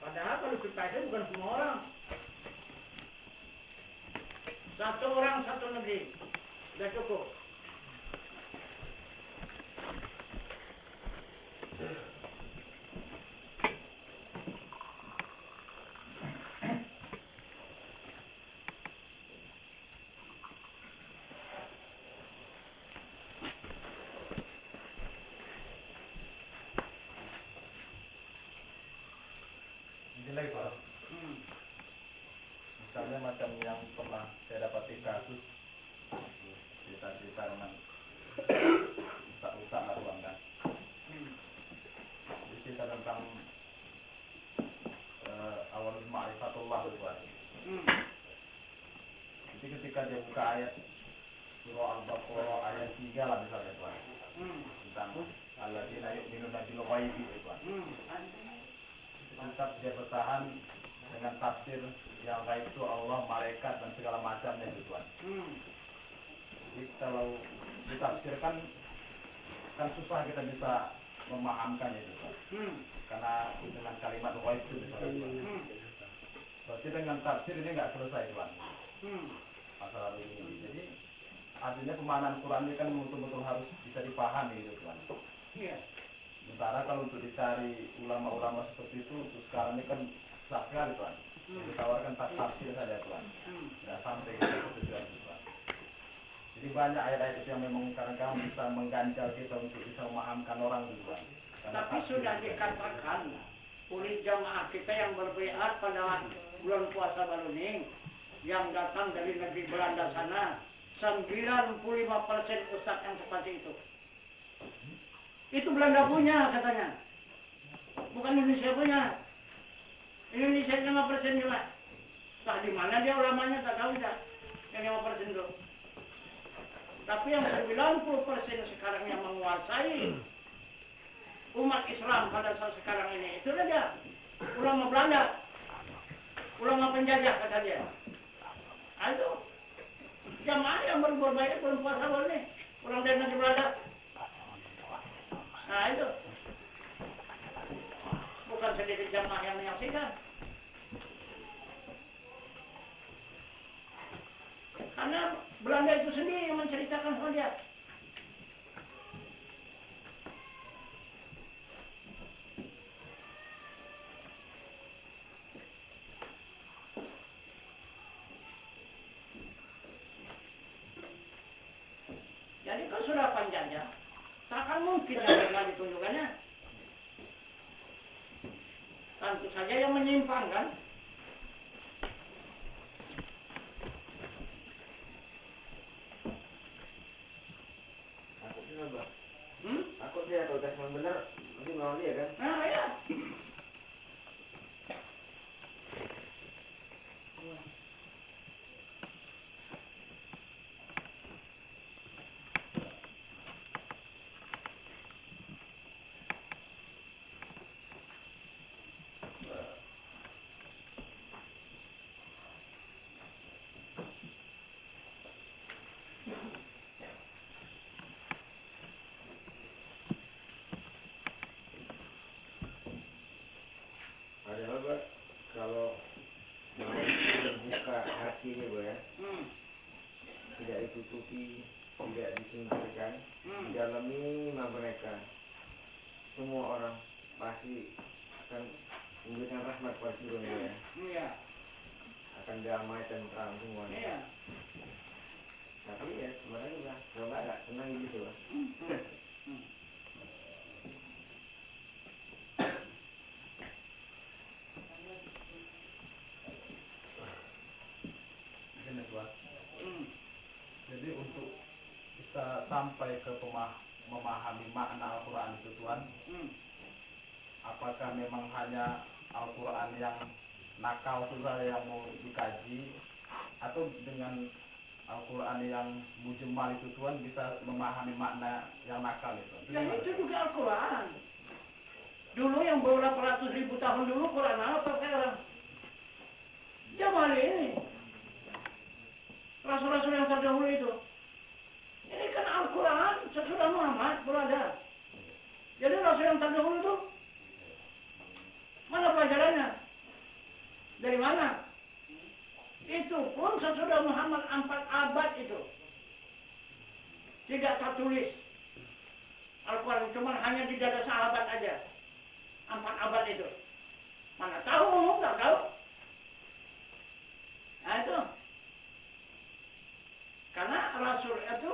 Padahal fardu kifayah itu bukan semua orang. Satu orang satu negeri sudah cukup. Lagi Pak, misalnya macam yang pernah saya dapati kasus cerita-cerita dengan ustaz Labuan kan, jadi cerita tentang awal ma'rifatullah itu Pak. Jadi ketika dia buka ayat surah Al-Baqarah ayat 3 lah misalnya Pak, tentang alladzina yu'minuna bil ghaibi itu Pak. Tetap dia bertahan dengan tafsir yang gaib itu Allah, malaikat dan segala macamnya itu Tuhan. Jadi kalau ditafsirkan kan susah kita bisa memahamkannya itu Tuhan. Karena dengan kalimat gaib itu misalnya Tuhan. Berarti dengan tafsir ini nggak selesai Tuhan. Masalah ini. Jadi artinya pemahaman Quran ini kan betul-betul harus bisa dipahami gitu Tuhan. Sementara kalau untuk dicari ulama-ulama seperti itu untuk sekarang ini kan susah sekali Tuhan. Ditawarkan tafsir saja Tuhan. Tidak sampai ke tujuan Tuhan. Jadi banyak ayat-ayat itu yang memang kadang-kadang bisa mengganjal kita untuk bisa memahamkan orang Tuhan. Tapi sudah dikatakan oleh jamaah kita yang berbayat pada bulan puasa baru ini yang datang dari negeri Belanda sana 95% ustaz yang seperti itu. Itu Belanda punya katanya. Bukan Indonesia punya. Indonesia 5% cuma. Entah di mana dia ulamanya tak tahu tak. Yang 5% itu. Tapi yang 90% sekarang yang menguasai umat Islam pada saat sekarang ini itu saja ulama Belanda. Ulama penjajah kata dia. Itu jamaah yang berbuat baik bulan puasa baru ini. Orang dari negeri Belanda. Nah itu bukan sedikit jamaah yang menyaksikan. Karena Belanda itu sendiri yang menceritakan sama dia. Jadi kalau sudah penjajah, takkan mungkin yang benar ditunjukkannya. Tentu saja yang menyimpang kan. Takutnya apa? Takutnya kalau tes yang benar, nanti melawan dia kan? Nah ya. Padahal Pak, kalau mau terbuka hatinya Pak ya, tidak ditutupi, tidak disingkirkan, didalami mereka, semua orang pasti akan memberikan rahmat pada seluruhnya ya. Iya. Akan damai tentram semuanya. Iya. Tapi ya sebenarnya juga kalau nggak senang gitu Pak. Tuhan. Jadi untuk bisa sampai ke memahami makna Al-Quran itu Tuhan, apakah memang hanya Al-Quran yang nakal saja yang mau dikaji, atau dengan Al-Quran yang mujmal itu Tuhan bisa memahami makna yang nakal itu? Ya itu juga Al-Quran. Dulu yang beberapa ratus ribu tahun dulu Quran apa sekarang? Zaman ini rasul-rasul yang terdahulu itu. Ini kan Al-Quran sesudah Muhammad berada. Jadi rasul yang terdahulu itu mana pelajarannya? Dari mana? Itu pun sesudah Muhammad 4 abad itu. Tidak tertulis. Al-Quran cuma hanya di dada sahabat aja. 4 abad itu. Mana tahu, tak tahu. Nah itu. Karena Rasul itu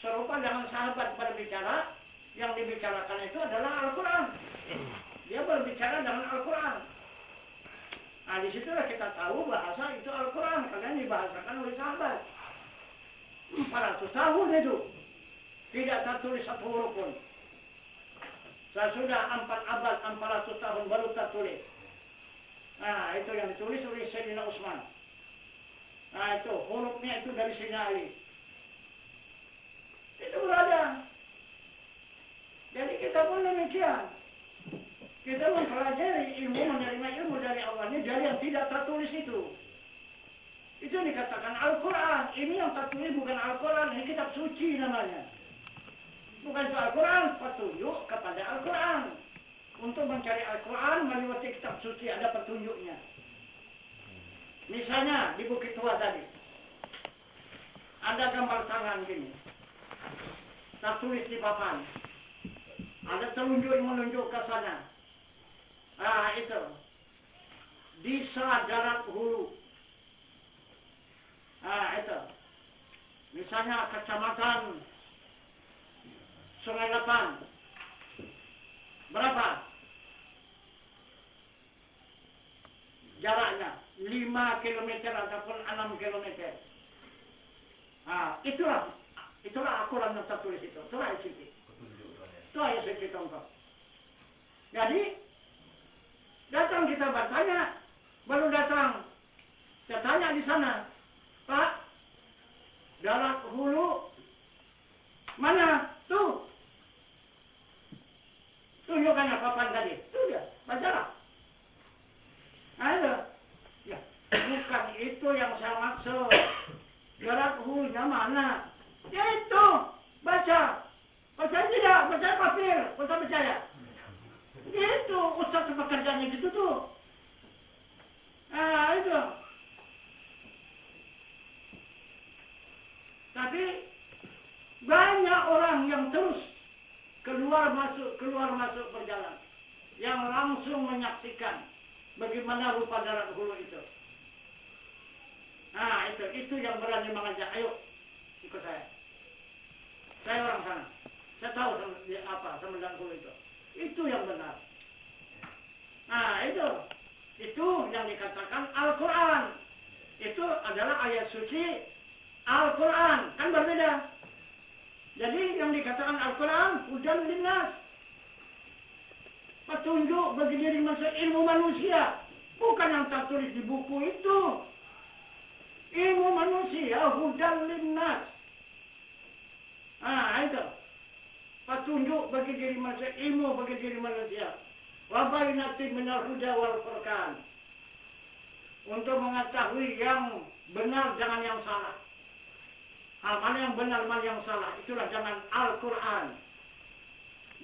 serupa dengan sahabat berbicara, yang dibicarakan itu adalah Al-Quran. Dia berbicara dengan Al-Quran. Nah disitulah kita tahu bahasa itu Al-Quran, karena dibahasakan oleh sahabat. 400 tahun itu. Tidak tertulis satu huruf pun. Sesudah 4 abad, 400 tahun baru tertulis. Nah itu yang ditulis oleh Sayyidina Utsman. Nah itu hurufnya itu dari Sayyidina Ali. Itu berada. Jadi kita pun demikian. Kita mempelajari ilmu, menerima ilmu dari Allah ini dari yang tidak tertulis itu. Itu yang dikatakan Al-Quran. Ini yang tertulis bukan Al-Quran, ini kitab suci namanya. Bukan itu Al-Quran, petunjuk kepada Al-Quran. Untuk mencari Al-Quran melewati kitab suci ada petunjuknya. Misalnya di Bukit Tua tadi, ada gambar tangan gini, tertulis di papan, ada telunjuk yang menunjuk ke sana. Ah itu, Desa Darat Hulu. Ah itu, misalnya kecamatan Sungai Lepan. Berapa jaraknya? 5 km ataupun 6 km. Ah, itulah Al-Quran yang tertulis itu. Itulah ICP. Itulah ICP contoh. Jadi datang kita bertanya, baru datang. Saya tanya di sana, Pak, Darat Hulu mana? Tuh. Tunjukkannya papan tadi. Tuh dia, bacalah. Ada. Ya, bukan itu yang saya maksud. Darat Hulunya mana? Ya itu, baca. Baca tidak, baca papir, baca percaya. Itu, ustaz pekerjaannya gitu tuh. Ah, itu. Tapi banyak orang yang terus keluar masuk berjalan, yang langsung menyaksikan bagaimana rupa Darat Hulu itu. Nah itu yang berani mengajak, ayo ikut saya. Saya orang sana, saya tahu apa sama Darat Hulu itu. Itu yang benar. Nah itu yang dikatakan Al-Quran. Itu adalah ayat suci Al-Quran, kan berbeda. Jadi yang dikatakan Al-Quran hudan linnas, petunjuk bagi diri manusia, ilmu manusia, bukan yang tertulis di buku itu. Ilmu manusia hudan linnas. Ah itu petunjuk bagi diri manusia, ilmu bagi diri manusia. Wa bainati minal huda wal furqan, untuk mengetahui yang benar jangan yang salah. Mana yang benar, mana yang salah. Itulah jangan Al-Quran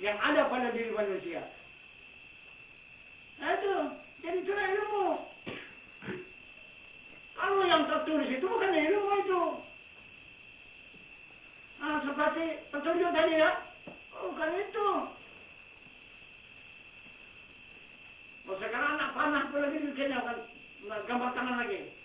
yang ada pada diri manusia. Nah itu, jadi itulah ilmu. Kalau yang tertulis itu bukan ilmu itu. Nah, seperti petunjuk tadi ya. Bukan itu. Oh, sekarang anak panah pun lagi bikinnya kan gambar tangan lagi.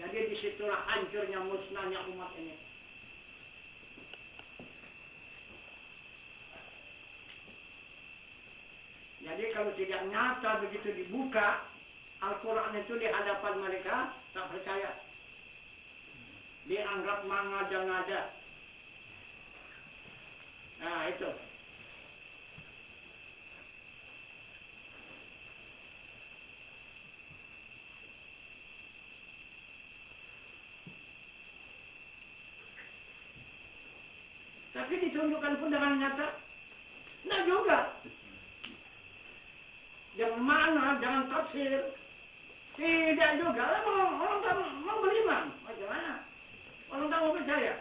Jadi di disitulah hancurnya musnahnya umat ini. Jadi kalau tidak nyata begitu dibuka Al-Quran itu di hadapan mereka, tak percaya. Dianggap mengada-ngada. Nah itu. Tapi ditunjukkan pun dengan nyata. Nah juga. Yang mana, jangan tafsir. Tidak juga. Orang tak mau beriman. Macam mana? Orang tak mau percaya.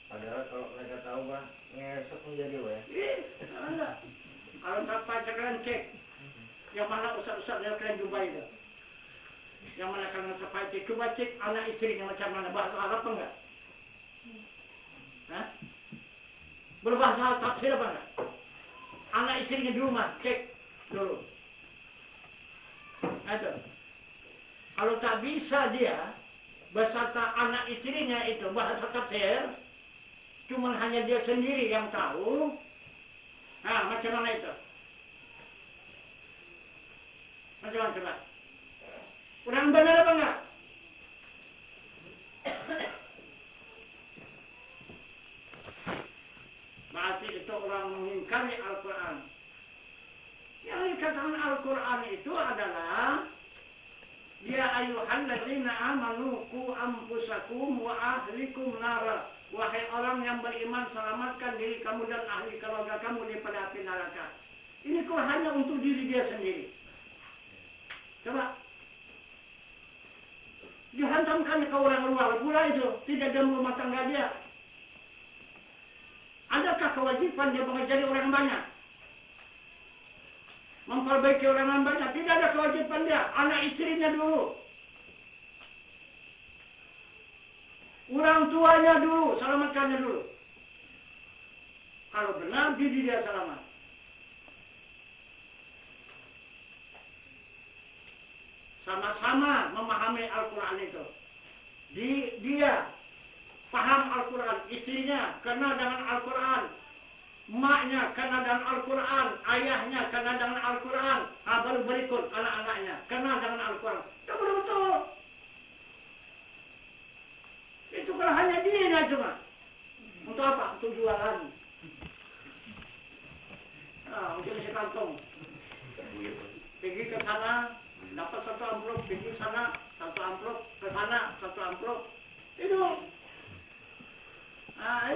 Padahal kalau mereka tahu Pak, ngesek menjadi Pak ya. Enggak. Kalau sampai kalian cek, yang mana ustaz-ustaz yang kalian jumpa itu, yang mana kalian sampai cek, coba cek anak istrinya macam mana, bahasa Arab apa enggak? Hah? Berbahasa tafsir apa enggak? Anak istrinya di rumah, cek dulu. Itu. Kalau tak bisa dia, beserta anak istrinya itu bahasa tafsir, cuma hanya dia sendiri yang tahu. Nah, macam mana itu? Macam mana coba? Kurang benar apa enggak? Berarti itu orang mengingkari Al-Quran. Yang dikatakan Al-Quran itu adalah ya ayyuhalladzina amanu qu anfusakum wa ahlikum nara. Wahai orang yang beriman, selamatkan diri kamu dan ahli keluarga kamu daripada api neraka. Ini kok hanya untuk diri dia sendiri. Coba. Dihantamkan ke orang luar pula itu. Tidak dalam rumah tangga dia. Adakah kewajiban dia mengajari orang banyak? Memperbaiki orang banyak? Tidak ada kewajiban dia. Anak istrinya dulu. Orang tuanya dulu, selamatkannya dulu. Kalau benar, diri dia selamat. Sama-sama memahami Al-Quran itu. Dia paham Al-Quran, istrinya kenal dengan Al-Quran, maknya kenal dengan Al-Quran, ayahnya kenal dengan Al-Quran, baru berikut anak-anaknya kenal dengan Al-Quran. Itu betul-betul. Itu kalau hanya dia cuma. Untuk apa? Untuk jualan. Untuk isi kantong. Pergi ke sana, dapat satu amplop, pergi sana, satu amplop, ke sana, satu amplop. Itu.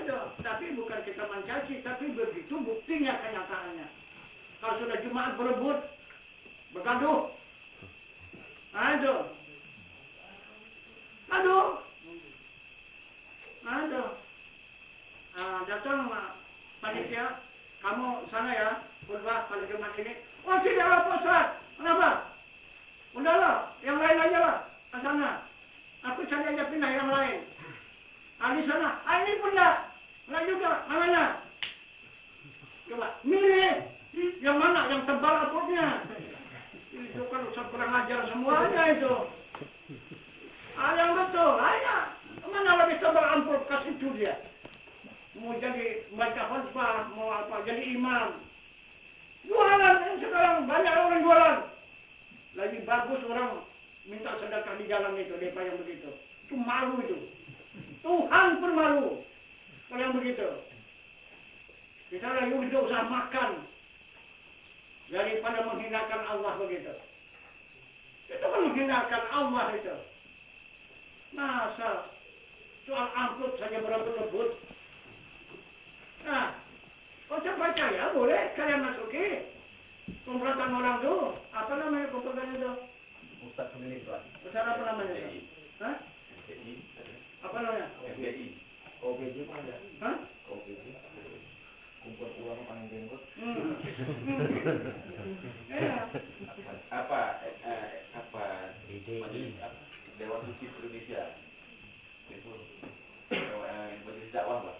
Itu. Tapi bukan kita mencaci, tapi begitu buktinya kenyataannya. Kalau sudah Jumat berebut, bergaduh. Itu. Aduh. Datang panitia, kamu sana ya, khutbah pada Jumat ini. Oh tidak lah Pak Ustaz, kenapa? Udahlah, yang lain aja lah, ke sana. Aku cari aja pindah yang lain. Di sana, ini pun enggak juga, mana? Coba, milih, yang mana, yang tebal apotnya. Itu kan Ustaz kurang ajar semuanya itu. Yang betul, mana lebih tebal amplop, kasih itu dia. Mau jadi baca khutbah, mau apa, jadi imam. Jualan, sekarang banyak orang jualan. Lagi bagus orang minta sedekah di jalan itu, daripada yang begitu. Itu malu itu. Tuhan pun malu kalau yang begitu. Kita lagi usaha makan daripada menghinakan Allah begitu. Itu kan menghinakan Allah itu. Masa soal angkut saja berebut-rebut. Saya percaya boleh kalian masuki komplotan orang itu. Apa namanya komplotan itu? Ustaz pemilik Pak. Ustaz apa namanya itu? Hah? FPI. Apa namanya? FPI. OPJ Pak ada. Hah? OPJ. Kumpul ulama paling jenggot. Apa Dewan Masjid Indonesia itu majelis dakwah Pak,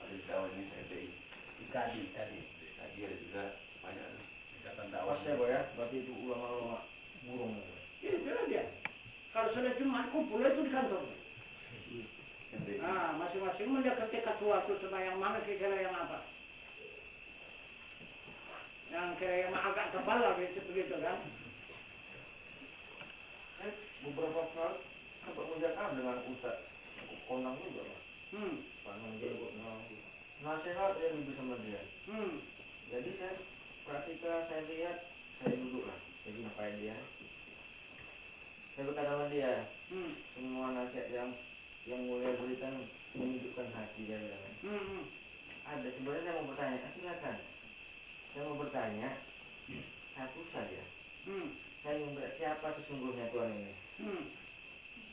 majelis dakwah Indonesia FDI. Tadi ada juga banyak ikatan dakwah. Pas ya Pak ya, berarti itu ulama-ulama burung. Itu dia. Kalau sudah Jumat kumpul itu di kantor. Nah, masing-masing melihat ketika suatu sembahyang mana kira yang apa. Yang kira yang agak tebal lah begitu kan. Beberapa kali sempat menjaga dengan Ustaz Konang juga Pak. Pak Nanggung nasihat yang lebih sama dia. Jadi ketika saya lihat, saya duduk lah, saya jumpain dia. Saya berkata sama dia, semua nasihat yang mulia berikan menunjukkan hati dia bilang. Ada sebenarnya saya mau bertanya, silakan. Saya mau bertanya satu saja. Saya ingin siapa sesungguhnya Tuhan ini?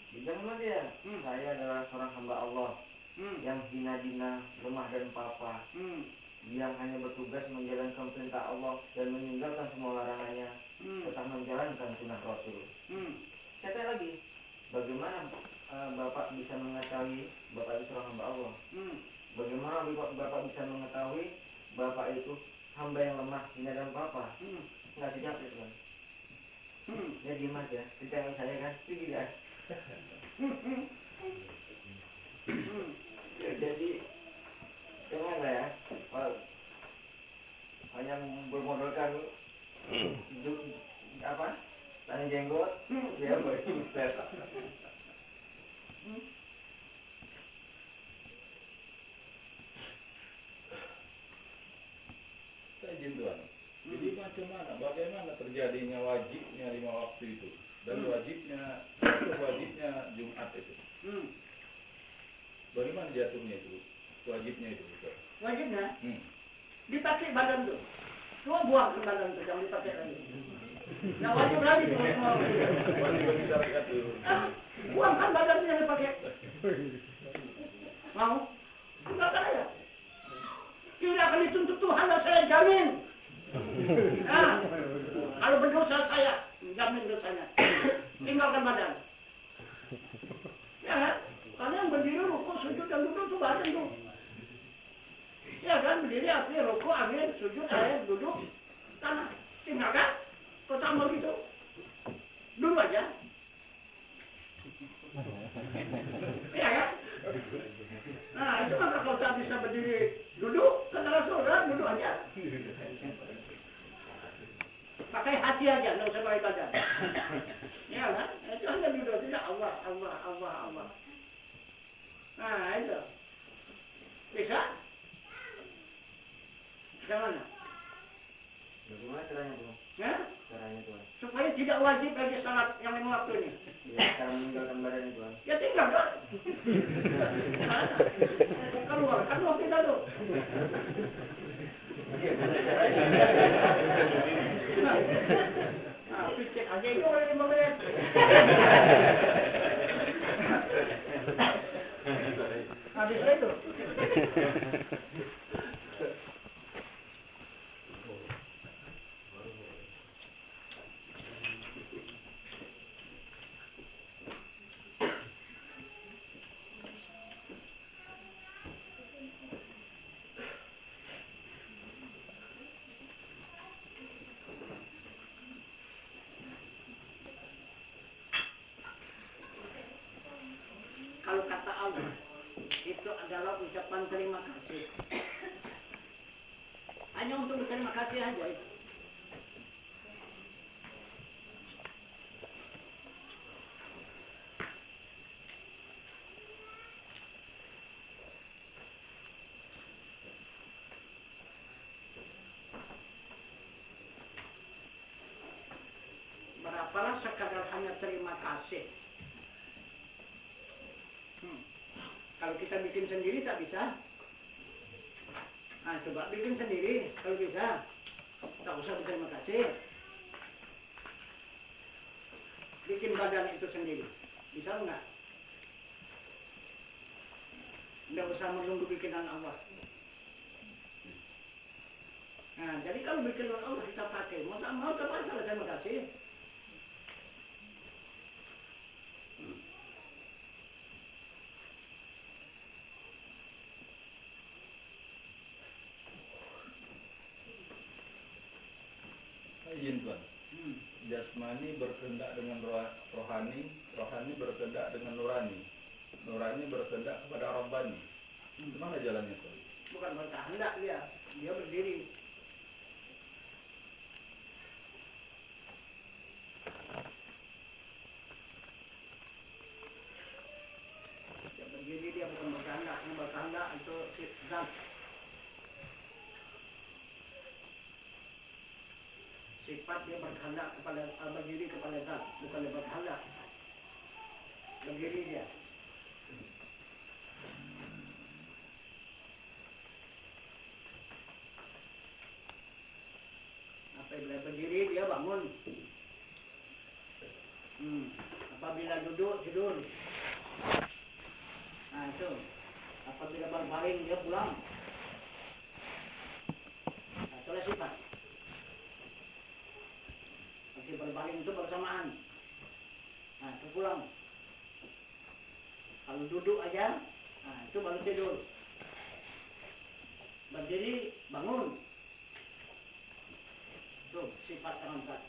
Dijawab sama dia, saya adalah seorang hamba Allah yang hina dina, lemah dan papa, yang hanya bertugas menjalankan perintah Allah dan meninggalkan semua larangannya, tetap menjalankan sunnah Rasul. Saya tanya lagi, bagaimana Bapak bisa mengetahui Bapak itu seorang hamba Allah? Bagaimana Bapak bisa mengetahui Bapak itu hamba yang lemah, hina dan papa? Nggak dijawab itu kan? Dia diem aja, ditanya saya kan, pergi dia. Jadi gimana ya? Hanya bermodalkan apa? Tanya jenggot, ya baik. Saya izin Tuhan. Jadi bagaimana terjadinya wajibnya 5 waktu itu dan wajibnya Jumat itu? Bagaimana jatuhnya itu? Wajibnya itu Ustaz? Wajibnya? Dipakai badan tuh. Cuma buang ke badan tuh, jangan dipakai lagi. Yang wajib lagi tuh. Wajib bagi syariat itu. Buang kan badan yang dipakai. Mau? Enggak kan ya? Tidak akan dituntut Tuhan, saya jamin. Nah, kalau berdosa saya jamin dosanya. Tinggalkan badan. Ya kan? Karena yang berdiri rukuk, sujud dan duduk itu badan tuh. Ya kan, berdiri artinya rukuk, amin, sujud, amin, duduk, tanah. Tinggalkan. Kau tambah gitu. Dulu aja. Ya kan? Nah, itu maka kalau tak bisa berdiri duduk, setelah sholat, duduk aja. Pakai hati aja, nggak usah pakai badan. Ya kan? Itu hanya duduk, tidak Allah. Nah, itu. Bisa? Bagaimana? Bagaimana caranya Tuhan? Ya? Caranya Tuhan? Supaya tidak wajib lagi salat yang 5 waktu ini. Ya, cara meninggalkan badan Tuhan. Ya tinggalkan. Keluar, kan waktu itu tuh. Nah, picek aja itu oleh 5 menit. Habis itu. Kalau kata Allah, itu adalah ucapan terima kasih. Hanya untuk berterima kasih aja itu. Berapalah sekadar hanya terima kasih. Kalau kita bikin sendiri tak bisa. Nah, coba bikin sendiri kalau bisa. Tak usah berterima kasih. Bikin badan itu sendiri. Bisa enggak? Enggak usah menunggu bikinan Allah. Nah, jadi kalau bikin Allah kita pakai, mau tak mau terpaksa terima kasih. Izin Tuan. Jasmani berkehendak dengan rohani, rohani berkehendak dengan nurani, nurani berkehendak kepada Rabbani. Gimana jalannya Tuan? Bukan berkehendak dia berdiri. Dia berdiri, dia bukan berkehendak. Yang berkehendak itu zat. Sifat dia berkehendak kepada berdiri kepada zat, bukan dia berkehendak. Berdiri dia. Apabila berdiri dia bangun. Apabila duduk tidur. Nah itu. Apabila berbaring dia pulang. Nah, itulah sifat. Nanti berbaring itu bersamaan. Nah itu pulang. Kalau duduk aja, nah itu baru tidur. Berdiri bangun. Itu sifat orang zat.